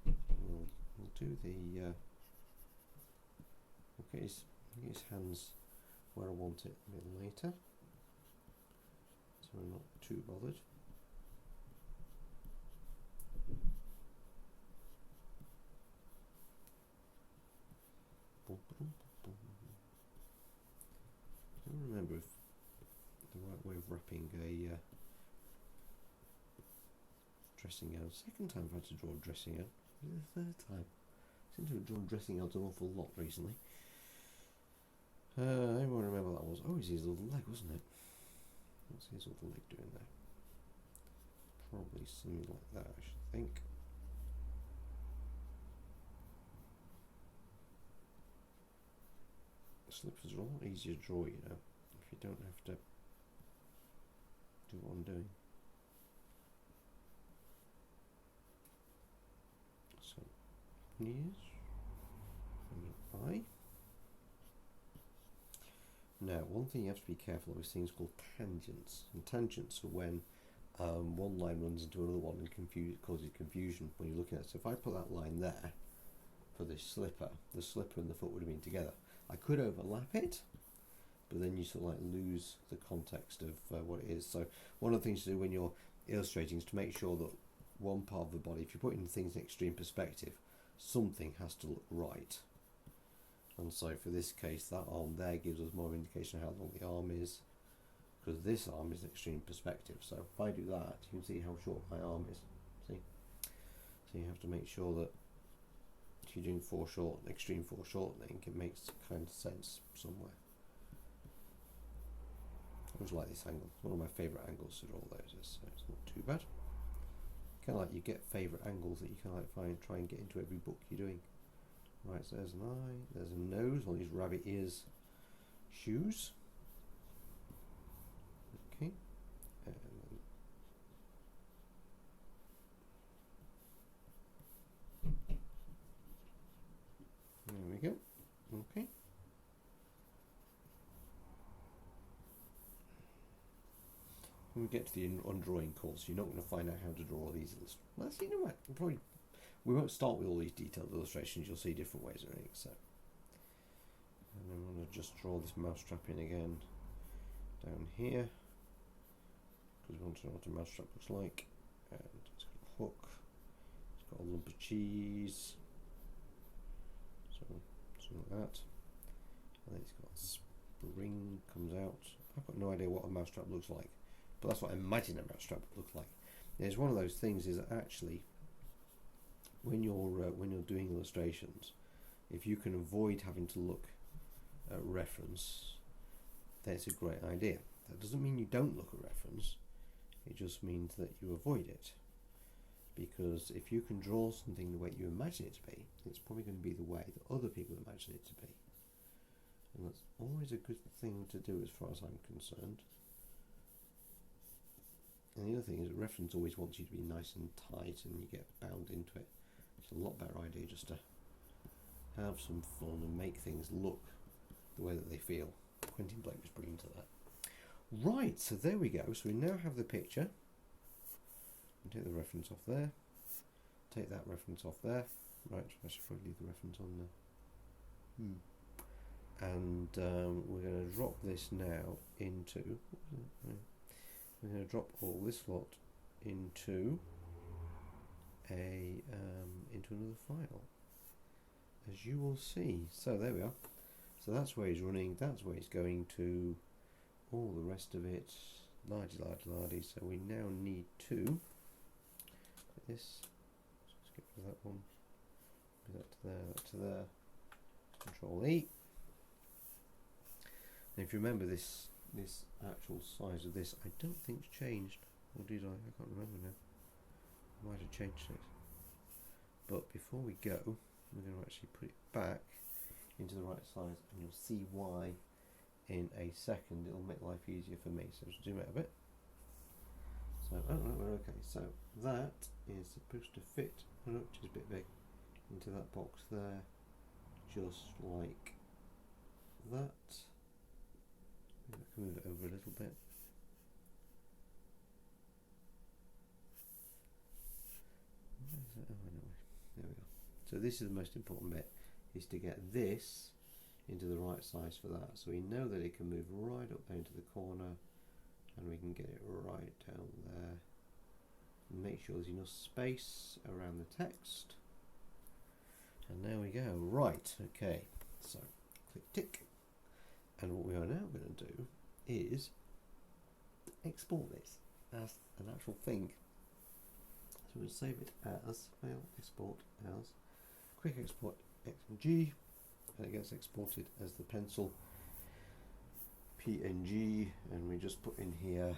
we'll do the okay, his hands where I want it a bit later, so we're not too bothered. I don't remember if the right way of wrapping a dressing gown. Second time I've had to draw a dressing gown. This is the third time. I seem to have drawn dressing gowns an awful lot recently. Everyone remember what that was? Oh, it's his little leg, wasn't it? What's his little leg doing there? Probably something like that, I should think. Slippers are a lot easier to draw, you know, if you don't have to do what I'm doing. So, ears, and an eye. Now, one thing you have to be careful of is things called tangents. And tangents are when one line runs into another one and causes confusion when you're looking at it. So if I put that line there for this slipper, the slipper and the foot would have been together. I could overlap it, but then you sort of like lose the context of what it is. So one of the things to do when you're illustrating is to make sure that one part of the body, if you're putting things in extreme perspective, something has to look right. And so for this case, that arm there gives us more indication of how long the arm is, because this arm is extreme perspective. So if I do that, you can see how short my arm is. See? So you have to make sure that if you're doing foreshorten, extreme foreshortening, it makes kind of sense somewhere. I always like this angle. It's one of my favourite angles to draw those, so it's not too bad. Kind of like you get favourite angles that you kind of like try and get into every book you're doing. Right, so there's an eye, there's a nose, all these rabbit ears, shoes. Okay, and there we go. Okay. When we get to the undrawing course, you're not going to find out how to draw these. Well, you know what? We won't start with all these detailed illustrations. You'll see different ways of doing it. So, and then I'm going to just draw this mousetrap in again down here because we want to know what a mousetrap looks like. And it's got a hook. It's got a lump of cheese. So something like that. And then it's got a spring comes out. I've got no idea what a mousetrap looks like, but that's what I imagine a mousetrap would look like. And it's one of those things is that actually, when you're doing illustrations, if you can avoid having to look at reference, that's a great idea. That doesn't mean you don't look at reference, it just means that you avoid it. Because if you can draw something the way you imagine it to be, it's probably going to be the way that other people imagine it to be. And that's always a good thing to do as far as I'm concerned. And the other thing is that reference always wants you to be nice and tight and you get bound into it. It's a lot better idea just to have some fun and make things look the way that they feel. Quentin Blake was brilliant at that. Right, so there we go. So we now have the picture. Take the reference off there. Take that reference off there. Right, I should probably leave the reference on there. And we're going to drop this now into. We're going to drop all this lot into into another file, as you will see. So there we are. So that's where he's running. That's where he's going to. All the rest of it, lardy. So we now need to. This. Let's get rid of that one. That to there. That to there. Control E. And if you remember this actual size of this, I don't think it's changed, or did I? I can't remember now. I might have changed it. But before we go, we're going to actually put it back into the right size, and you'll see why in a second. It'll make life easier for me. So just zoom out a bit. So, oh no, we're okay. So that is supposed to fit, oh, which is a bit big, into that box there, just like that. Maybe I can move it over a little bit. Where is it? Oh, anyway, there we go. So this is the most important bit, is to get this into the right size for that. So we know that it can move right up there into the corner, and we can get it right down there. And make sure there's enough space around the text. And there we go. Right, okay. So click tick. And what we are now going to do is export this as an actual thing. So we'll save it as file export as quick export XMG, and it gets exported as the pencil PNG, and we just put in here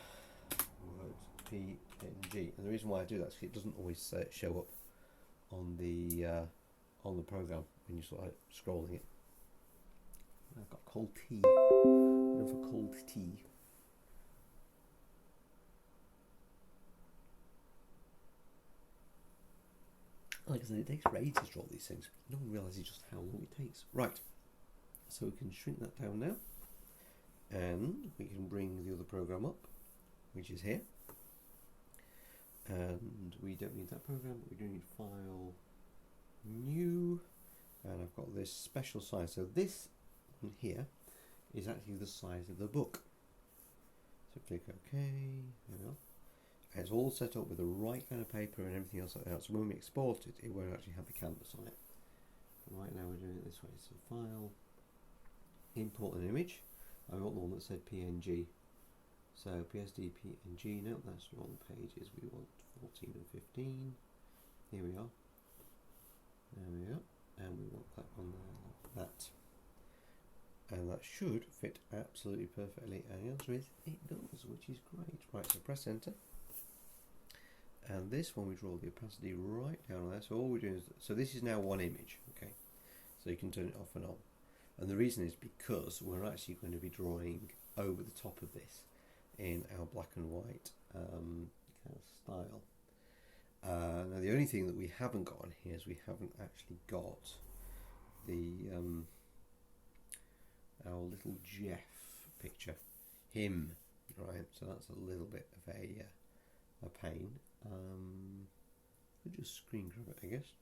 words PNG. And the reason why I do that is because it doesn't always show up on the program when you're sort of scrolling it. I've got cold tea. Love for cold tea. Like I said, it takes for ages to draw these things. No one realises just how long it takes. Right, so we can shrink that down now, and we can bring the other program up, which is here. And we don't need that program, but we do need File, New, and I've got this special size. So this one here is actually the size of the book. So click OK, there we go. And it's all set up with the right kind of paper and everything else like that. So when we export it, it won't actually have the canvas on it. But right now we're doing it this way. So File, Import an image. I want the one that said PNG. So PSD PNG, no, that's the wrong pages. We want 14 and 15. Here we are. There we go. And we want that on there, like that. And that should fit absolutely perfectly. And the answer is it does, which is great. Right, so press enter. And this one we draw the opacity right down there. So all we're doing is, so this is now one image, okay? So you can turn it off and on. And the reason is because we're actually going to be drawing over the top of this in our black and white kind of style. Now the only thing that we haven't got on here is we haven't actually got the our little Jeff picture, him, right? So that's a little bit of a pain. We'll just screen grab it, I guess.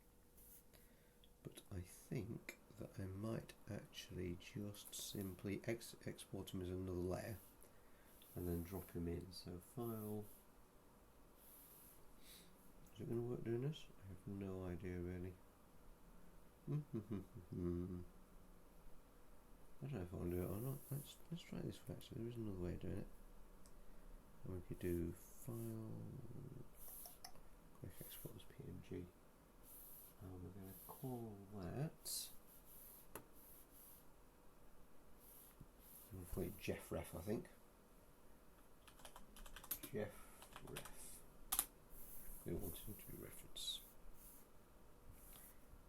But I think that I might actually just simply export him as another layer and then drop him in. So File. Is it going to work doing this? I have no idea really. I don't know if I want to do it or not. Let's try this one actually. There is another way of doing it. And we could do File, quick export as PNG. And we're going to call that. We'll call it Jeff Ref, I think. Jeff Ref. We want him to be reference.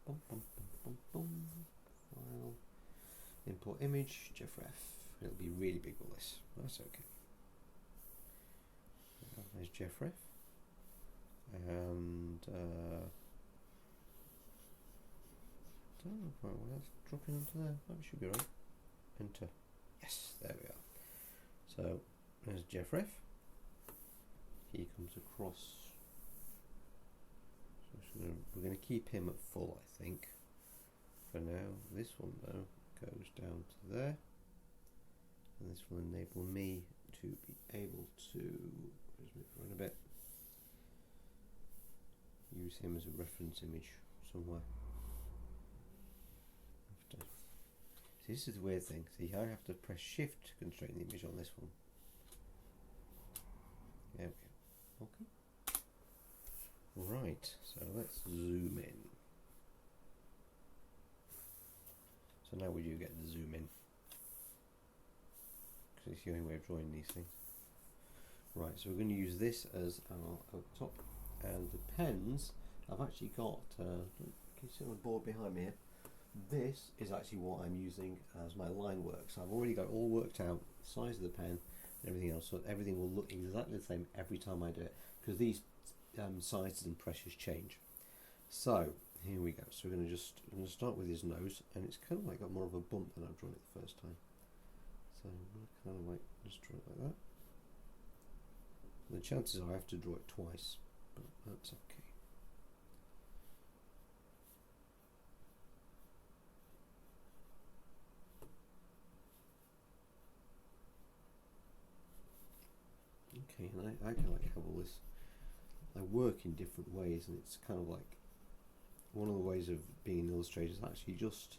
Boom, boom, boom, boom, boom. File. Import image, Jeff Ref. It'll be really big with this. That's okay. There's Jeff Ref. And don't know quite what that's dropping onto there. That should be right. Enter. Yes, there we are. So there's Jeff Ref. He comes across. So we're going to keep him at full, I think. For now, this one though goes down to there, and this will enable me to be able to just move around a bit. Use him as a reference image somewhere. So this is the weird thing. See, I have to press Shift to constrain the image on this one. There we go. Okay. Right, so let's zoom in. So now we do get to zoom in. because it's the only way of drawing these things. Right, so we're going to use this as our top, and the pens, I've actually got, can you see on the board behind me here? This is actually what I'm using as my line work. So I've already got it all worked out, size of the pen and everything else, so everything will look exactly the same every time I do it, because these sizes and pressures change. So here we go. So we're going to start with his nose, and it's kind of like got more of a bump than I've drawn it the first time. So I'm going to kind of like just draw it like that. The chances are I have to draw it twice, but that's okay. Okay, and I kind of like have all this. I work in different ways, and it's kind of like one of the ways of being an illustrator is actually just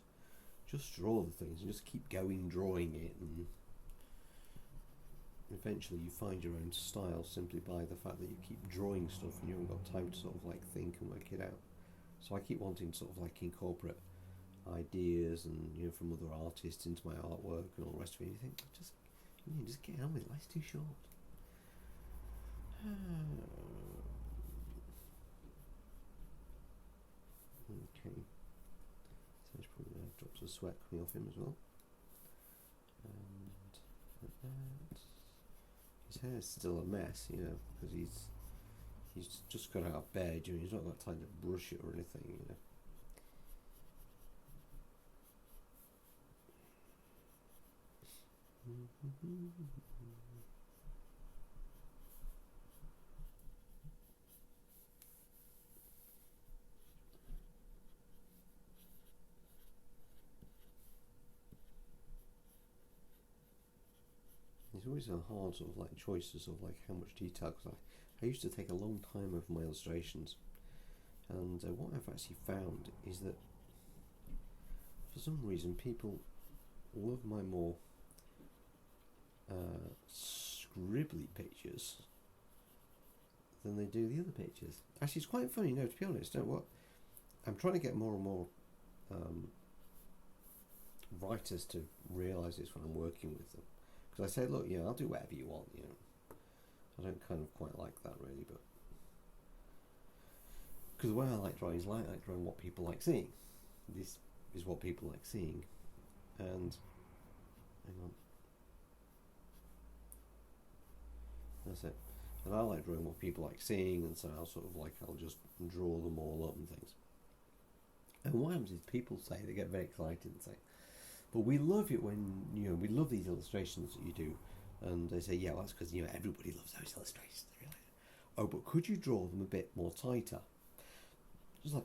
draw the things and just keep going drawing it, and eventually you find your own style simply by the fact that you keep drawing stuff and you haven't got time to sort of like think and work it out. So I keep wanting to sort of like incorporate ideas and from other artists into my artwork and all the rest of it. And you think just get on with it. Life's too short. Okay, so he's probably going to have drops of sweat coming off him as well. And like that. His hair's still a mess, because he's just got out of bed. He's not got time to brush it or anything, It's always a hard sort of like choice to sort of like how much detail, because I used to take a long time over my illustrations, and what I've actually found is that for some reason people love my more scribbly pictures than they do the other pictures. Actually, it's quite funny, to be honest. I'm trying to get more and more writers to realise this when I'm working with them. Because I say, look, I'll do whatever you want, I don't kind of quite like that really, but because the way I like drawing is I like drawing what people like seeing. This is what people like seeing, and hang on, that's it. And I like drawing what people like seeing, and so I'll just draw them all up and things. And what happens is people say, they get very excited and say, but we love it when, we love these illustrations that you do. And they say, yeah, well, that's because, everybody loves those illustrations. They're like, oh, but could you draw them a bit more tighter? It's like,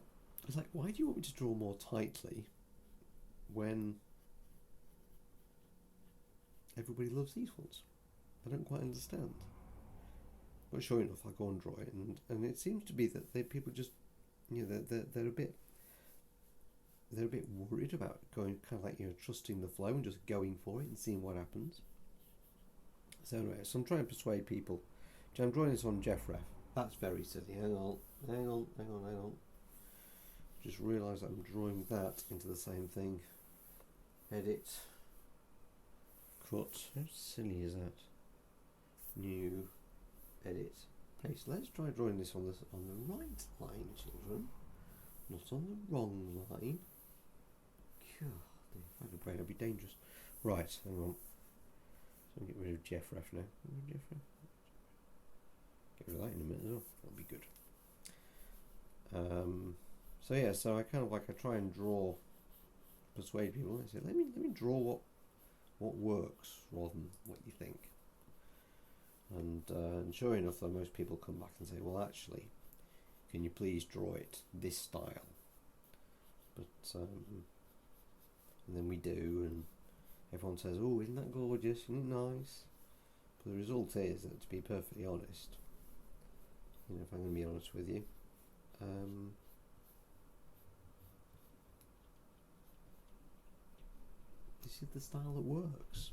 why do you want me to draw more tightly when everybody loves these ones? I don't quite understand. But sure enough, I go and draw it, and it seems to be that people just, they're a bit worried about going kind of like trusting the flow and just going for it and seeing what happens. So anyway, so I'm trying to persuade people. I'm drawing this on Jeff Ref. That's very silly. Hang on. Just realised I'm drawing that into the same thing. Edit. Cut. How silly is that? New. Edit. Paste. Let's try drawing this on the right line, children. Not on the wrong line. God, if I had a brain, I'd be dangerous. Right, hang on. So I'll get rid of Jeff Ref now. Get rid of that in a minute as well. That'll be good. So yeah, so I kind of like, I try and persuade people. I say, let me draw what works rather than what you think. And sure enough, though, most people come back and say, well, actually, can you please draw it this style? But and then we do, and everyone says, oh, isn't that gorgeous? Isn't it nice? But the result is that, to be perfectly honest, if I'm going to be honest with you, this is the style that works.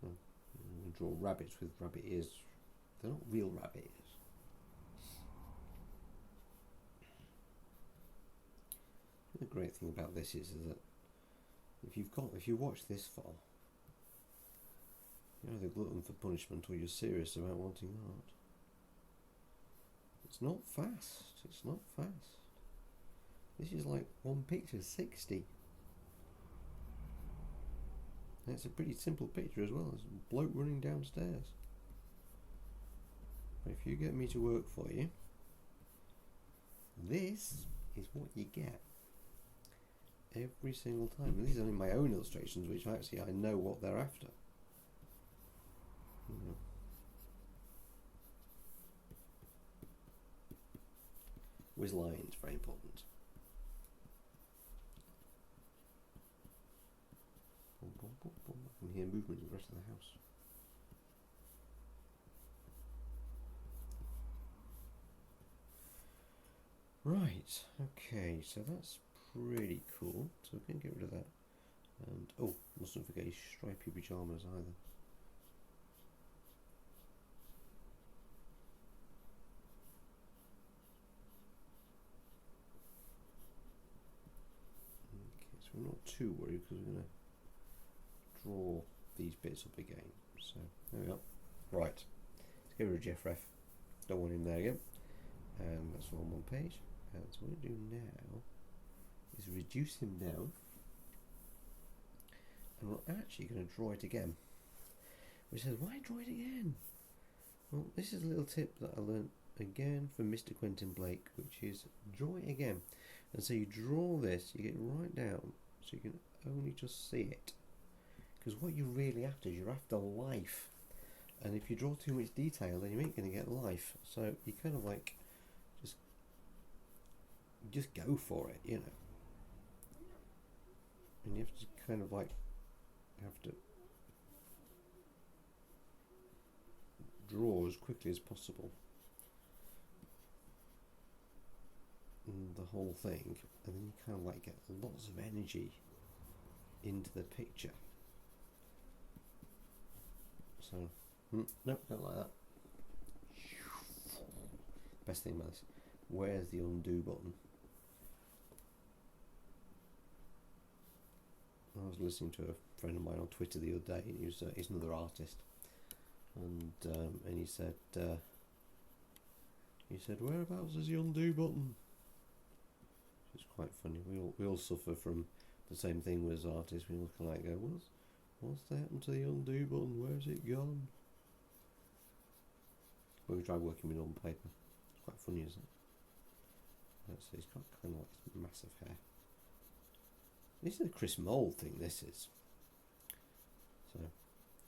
We draw rabbits with rabbit ears. They're not real rabbit ears. They're great thing about this is that if you watch this far, you're either glutton for punishment or you're serious about wanting art. It's not fast. It's not fast. This is like one picture 60. And it's a pretty simple picture as well. There's a bloke running downstairs. But if you get me to work for you, this is what you get every single time. And these are only my own illustrations, which actually I know what they're after. With lines, very important. I can hear movement in the rest of the house. Right, okay, so that's pretty cool. So we can get rid of that. And oh, mustn't forget his stripy pyjamas either. Okay, so we're not too worried because we're going to draw these bits up again. So there we are. Right, let's get rid of Jeff Ref. Don't want him there again. And that's all on one page. And so what we do now is reduce him down, and we're actually going to draw it again. Which says, why draw it again? Well, this is a little tip that I learned again from Mr. Quentin Blake, which is draw it again. And so you draw this, you get right down, so you can only just see it. Because what you're really after is you're after life. And if you draw too much detail, then you ain't going to get life. So you kind of like just go for it, you know. And you have to kind of like draw as quickly as possible the whole thing, and then you kind of like get lots of energy into the picture. So no, don't like that. Best thing about this, where's the undo button? I was listening to a friend of mine on Twitter the other day, and he's another artist, and he said whereabouts is the undo button? It's quite funny. We all suffer from the same thing as artists. We all kind of like go, what's happened to the undo button? Where's it gone? When we try working with on paper, it's quite funny, isn't it? So he's got kind of like massive hair. This is a Chris Mould thing, this is. So,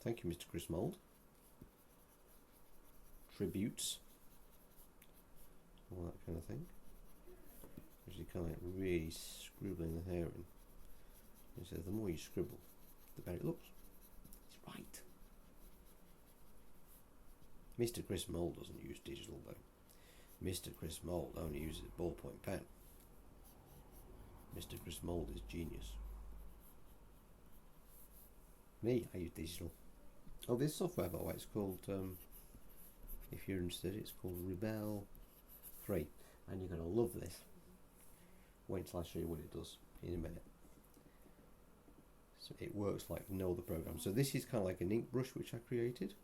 thank you, Mr. Chris Mould. Tributes. All that kind of thing. Actually kind of like really scribbling the hair in. He says the more you scribble, the better it looks. He's right. Mr. Chris Mould doesn't use digital though. Mr. Chris Mould only uses a ballpoint pen. Mr. Chris Mould is genius. Me, I use digital. Oh, this software, by the way, it's called, if you're interested, it's called Rebel 3. And you're going to love this. Wait till I show you what it does in a minute. So it works like no other program. So this is kind of like an ink brush which I created.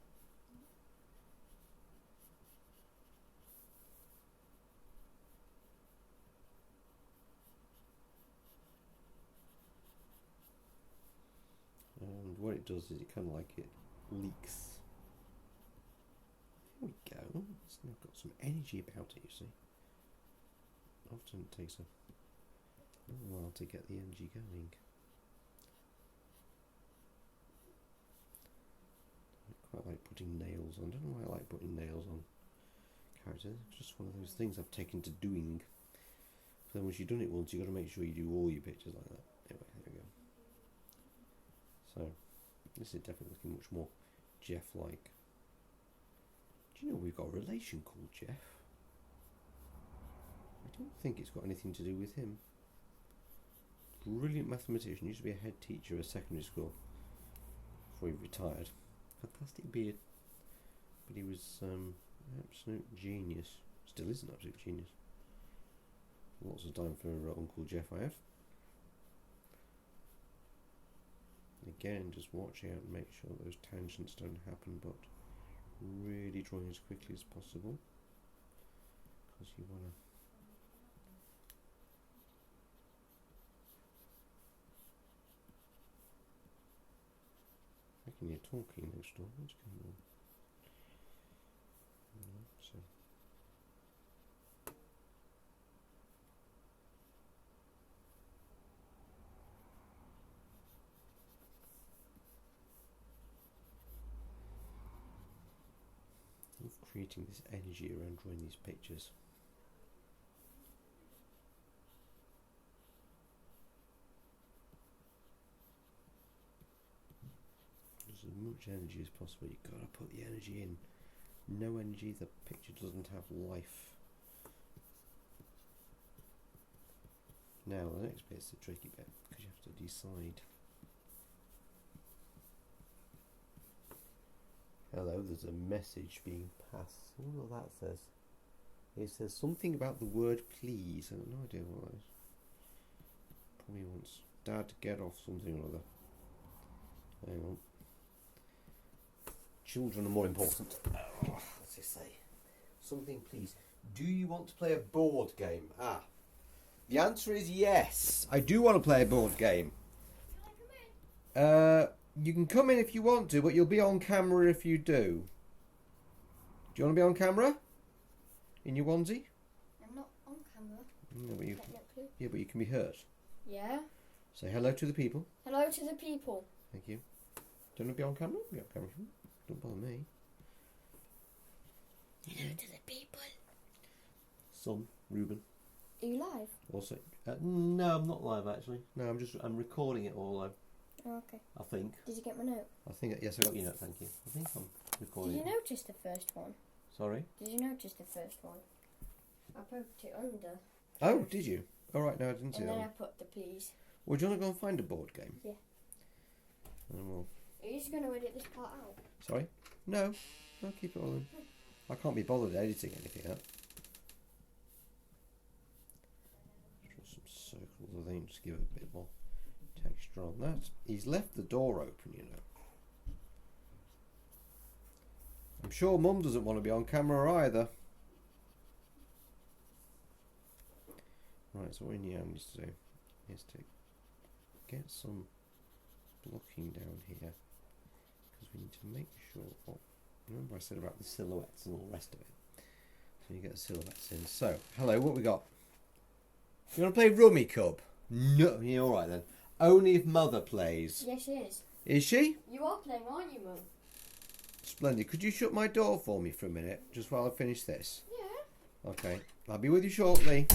And what it does is it kind of like it leaks. There we go. It's now got some energy about it, you see. Often it takes a little while to get the energy going. I quite like putting nails on. I don't know why I like putting nails on characters. It's just one of those things I've taken to doing. So then once you've done it once, you've got to make sure you do all your pictures like that. Anyway, there we go. So, this is definitely looking much more Jeff-like. Do you know we've got a relation called Jeff? I don't think it's got anything to do with him. Brilliant mathematician, used to be a head teacher at a secondary school before he retired. Fantastic beard. But he was an absolute genius. Still is an absolute genius. Lots of time for Uncle Jeff I have. Again, just watch out and make sure those tangents don't happen, but really drawing as quickly as possible, because you want to. I can hear talking next door. What's going on? So. Of creating this energy around drawing these pictures. As much energy as possible. You've got to put the energy in. No energy, the picture doesn't have life. Now the next bit's the tricky bit, because you have to decide. Hello, there's a message being passed. I wonder what that says. It says something about the word please. I have no idea what that is. Probably wants Dad to get off something or other. Hang on. Children are more important. What's it say? Something please. Do you want to play a board game? The answer is yes. I do want to play a board game. Can I come in? You can come in if you want to, but you'll be on camera if you do. Do you want to be on camera? In your onesie? I'm not on camera. No, but Technically. yeah, but you can be hurt. Yeah. Say hello to the people. Hello to the people. Thank you. Do you want to be on camera? Be on camera. Don't bother me. Hello to the people. Son, Ruben. Are you live? Also, no, I'm not live actually. No, I'm recording it all live. Oh, okay. I think. Did you get my note? Yes, I got your note. Thank you. I think I'm recording. Did you notice the first one? Sorry. Did you notice the first one? I poked it under. Oh, did you? All right. No, I didn't see And that then one. I put the please. Well, do you want to go and find a board game? Yeah. Well, Are you just going to edit this part out? sorry. No. I'll keep it all in. I can't be bothered editing anything up. Draw some circles. I think just give it a bit more texture on that. He's left the door open, you know. I'm sure Mum doesn't want to be on camera either. Right, so what we need to do is to get some blocking down here, because we need to make sure. Remember I said about the silhouettes and all the rest of it. So you get the silhouettes in. So, hello, what we got? You want to play Rummy Cub? No, yeah, all right then. Only if Mother plays. Yes, she is. Is she? You are playing, aren't you, Mum? Splendid. Could you shut my door for me for a minute, just while I finish this? Yeah. Okay. I'll be with you shortly.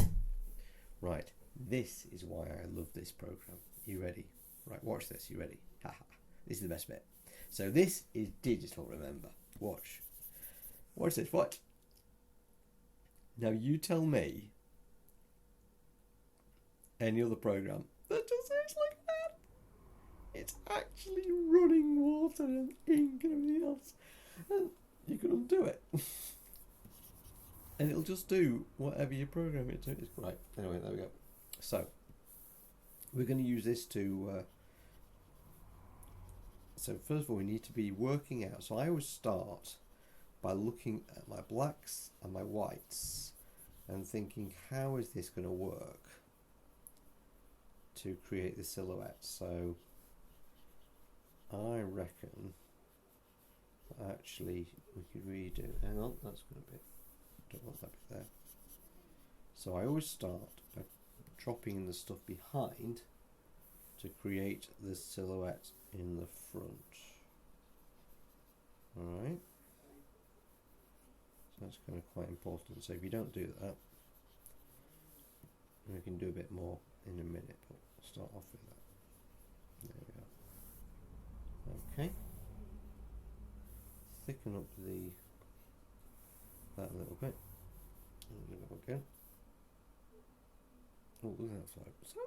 Right. This is why I love this program. You ready? Right, watch this. You ready? Haha. This is the best bit. So this is digital, remember. Watch. Watch this. What? Now you tell me any other program that does it like that. It's actually running water and ink and everything else. And you can undo it. And it'll just do whatever you program it to. It's right. Anyway, there we go. So we're going to use this to so first of all we need to be working out. So I always start by looking at my blacks and my whites and thinking, how is this going to work to create the silhouette? So I reckon actually we could redo. Hang on, that's going to be. Don't want that bit there. So I always start by dropping in the stuff behind to create the silhouette in the front. Alright. So that's kind of quite important. So if you don't do that, we can do a bit more in a minute, but we'll start off with that. There we go. Okay. Thicken up that a little bit. And a little again. Oh, look at that flow. So,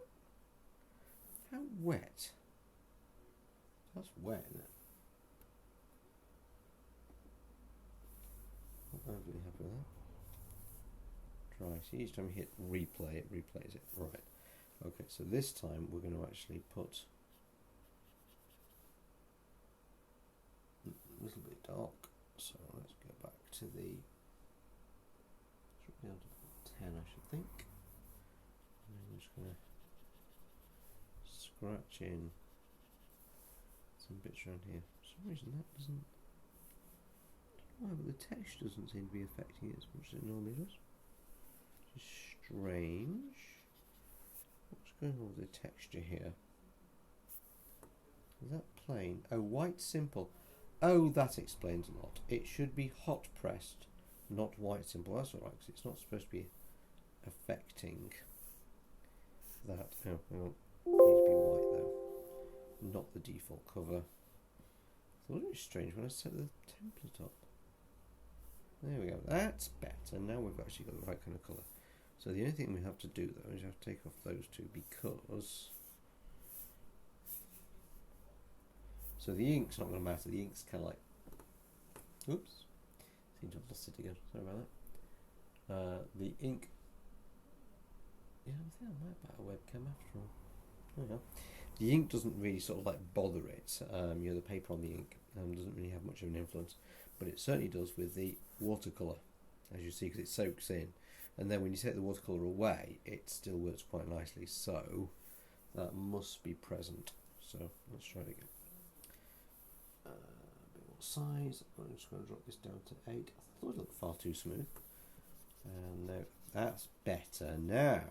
how wet? That's wet, isn't it? Not overly happy with that. Try. See, each time you hit replay, it replays it. Right. Okay, so this time we're going to actually put a little bit dark, so let's go back to the, should be able to 10 I should think, and I'm just going to scratch in some bits around here. For some reason that doesn't, why, but the text doesn't seem to be affecting it as much as it normally does. It's strange. What's going on with the texture here? Is that plain? Oh, white simple. Oh, that explains a lot. It should be hot pressed, not white simple. That's alright, because it's not supposed to be affecting that. Oh, hang on. It needs to be white though, not the default cover. I thought it was strange when I set the template up. There we go. That's better. Now we've actually got the right kind of colour. So the only thing we have to do though is you have to take off those two, because so the ink's not going to matter. The ink's kind of like, oops, seem to have lost it again. Sorry about that. The ink. Yeah, I think I might buy a webcam after all. There we go. The ink doesn't really sort of like bother it. You know, the paper on the ink doesn't really have much of an influence, but it certainly does with the watercolour, as you see, because it soaks in. And then when you take the watercolour away, it still works quite nicely. So that must be present. So let's try it again. A bit more size. I'm just going to drop this down to 8. I thought it looked far too smooth. And no, that's better now.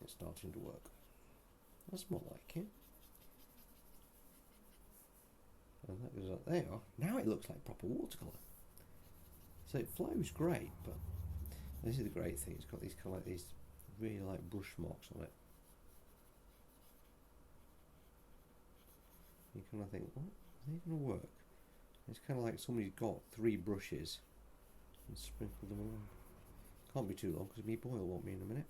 It's starting to work. That's more like it. And that goes up there. Now it looks like proper watercolour. So it flows great, but this is the great thing. It's got these kind of like these really like brush marks on it. You kind of think, what? Are they going to work? It's kind of like somebody's got 3 brushes and sprinkled them along. Can't be too long because my boil won't be in a minute.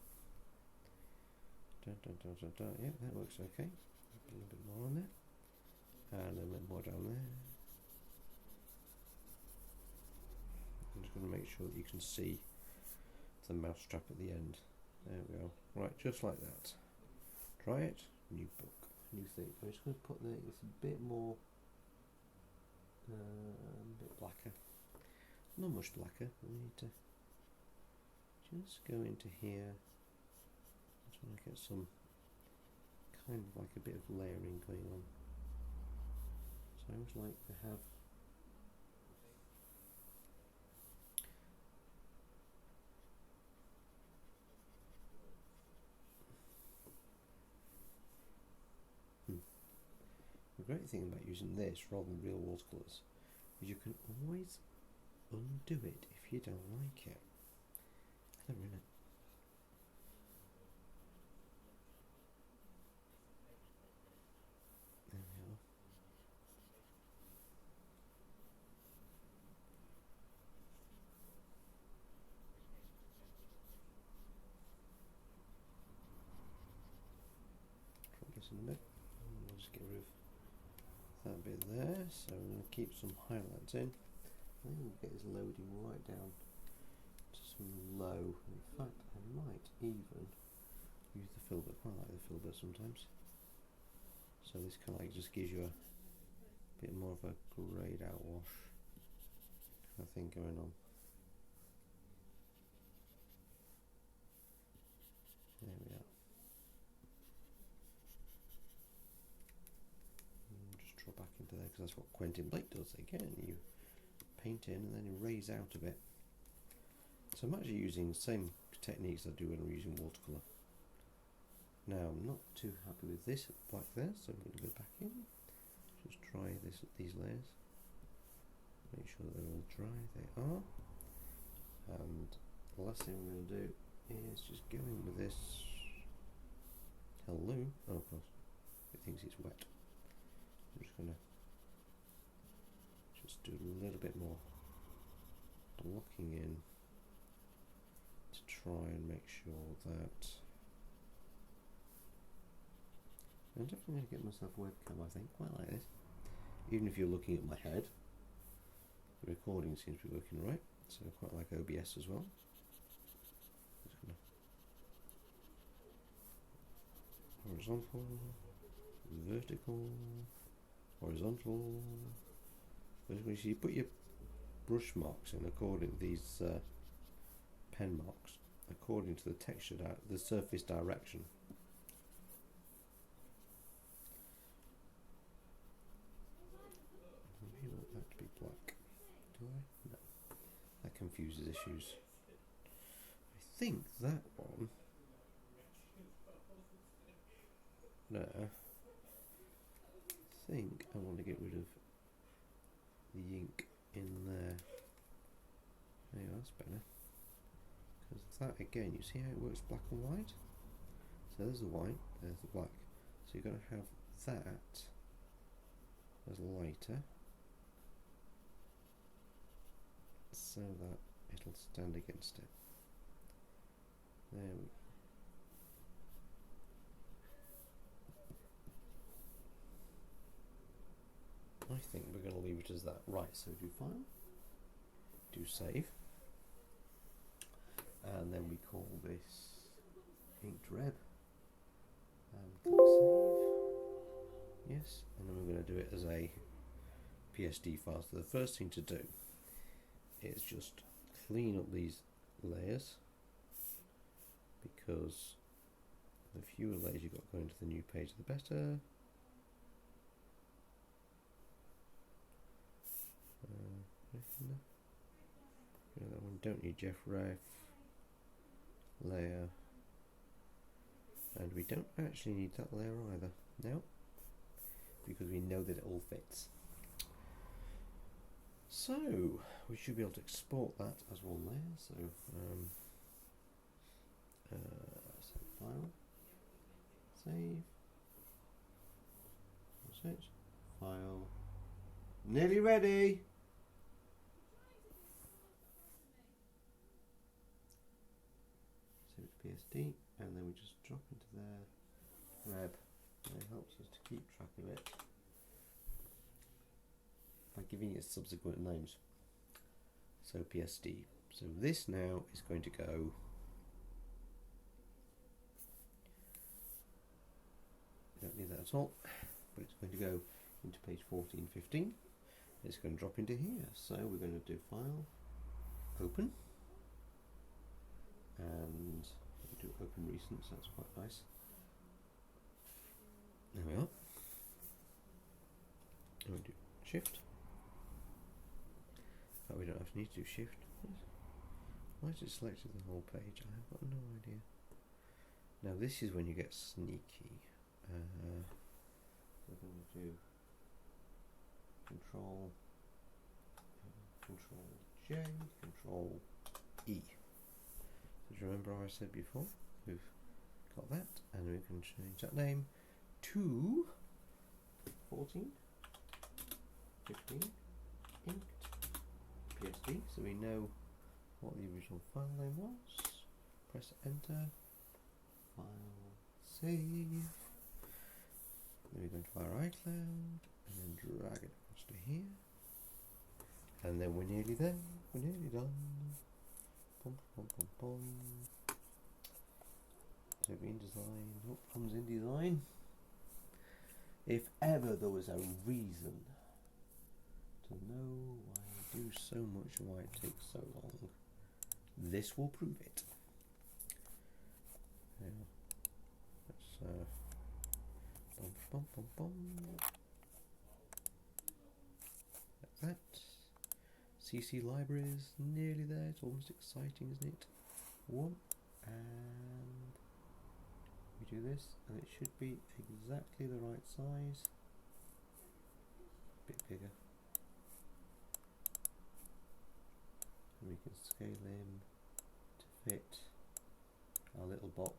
Dun, dun, dun, dun, dun. Yeah, that works okay. A little bit more on there. And a little more down there. I'm just going to make sure that you can see the mousetrap at the end. There we go. Right, just like that. Try it. New book. New thing. I'm just going to put there. It's a bit more, a bit blacker. Not much blacker. We need to just go into here. I'm trying to get some kind of like a bit of layering going on. So I always like to have the great thing about using this rather than real watercolours is you can always undo it if you don't like it. Clever, isn't it? There we are. Drop this in a bit. We'll just get rid of that bit there. So we're going to keep some highlights in. I think we'll get this loading right down to some low. In fact, I might even use the filbert. I like the filbert sometimes. So this kind of like just gives you a bit more of a greyed out wash kind of thing going on. There we are. And just draw back into there because that's what Quentin Blake does again. You paint in and then erase out a bit. So I'm actually using the same techniques I do when I'm using watercolour. Now I'm not too happy with this black there, so I'm going to go back in. Just try these layers. Make sure that they're all dry. They are. And the last thing I'm going to do is just go in with this. Hello. Oh, of course. It thinks it's wet. I'm just going to just do a little bit more blocking in to try and make sure that I'm definitely going to get myself a webcam, I think, quite like this. Even if you're looking at my head, the recording seems to be working right, so I quite like OBS as well. Just going to horizontal, vertical, horizontal. Basically, you put your brush marks in according to these pen marks according to the texture, the surface direction. I really want that to be black. Do I? No. That confuses issues. I think that one. No. I think I want to get rid of the ink in there. There you go, that's better. Because that again, you see how it works black and white? So there's the white, there's the black. So you're going to have that as lighter, so that it'll stand against it. There we go. I think we're going to leave it as that. Right, so do file, do save, and then we call this inked red, and click save, yes, and then we're going to do it as a PSD file. So the first thing to do is just clean up these layers, because the fewer layers you've got going to the new page, the better. That one, don't need Jeff Ref layer, and we don't actually need that layer either now, because we know that it all fits. So we should be able to export that as one layer. So file, save, that's it, file, nearly ready. PSD, and then we just drop into there. Reb, and it helps us to keep track of it by giving it subsequent names. So PSD. So this now is going to go don't need that at all, but it's going to go into page 1415. It's going to drop into here. So we're going to do file, open, and do open recent, so that's quite nice. There we are. And we do shift. Oh, we don't have to need to do shift. Why is it selected the whole page? I have got no idea. Now this is when you get sneaky. We're going to do Control J, Control E. So do you remember how I said before? We've got that, and we can change that name to 14, 15, inked PSD, so we know what the original file name was. Press enter, file, save. Then we go into our iCloud, and then drag it across to here. And then we're nearly there, we're nearly done. Bum, bum, bum, bum. So InDesign, oh, comes InDesign. If ever there was a reason to know why I do so much and why it takes so long, this will prove it. Now, let's bum, bum, bum, bum. Like that. CC libraries, nearly there. It's almost exciting, isn't it? One, and we do this, and it should be exactly the right size. A bit bigger. And we can scale in to fit our little box.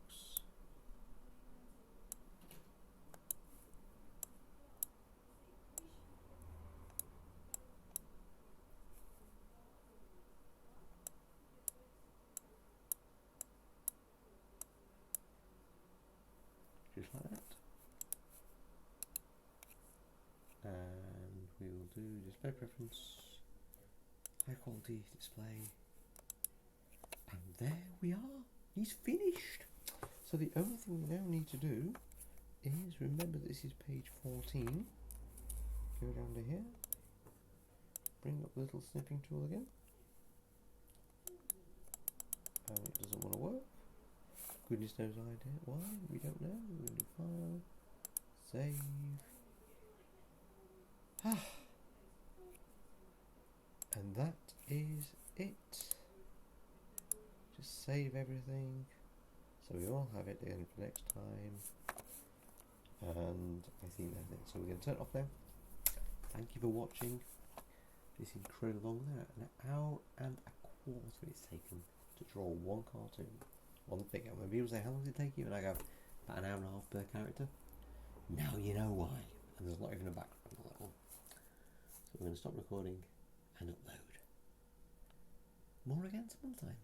Just like that. And we will do display preference, high quality display, and there we are. He's finished. So the only thing we now need to do is, remember this is page 14. Go down to here. Bring up the little snipping tool again. And it doesn't want to work. Goodness knows idea why, we don't know. We're going to do file, save. And that is it. Just save everything so we all have it again for next time. And I think that's it. So we're going to turn it off now. Thank you for watching this incredible long there. An hour and a quarter it's taken to draw one cartoon, one figure. When people say, how long did it take you? And I go, about an hour and a half per character. Now you know why. And there's not even a background on that one. So we're going to stop recording and upload. More again some other time.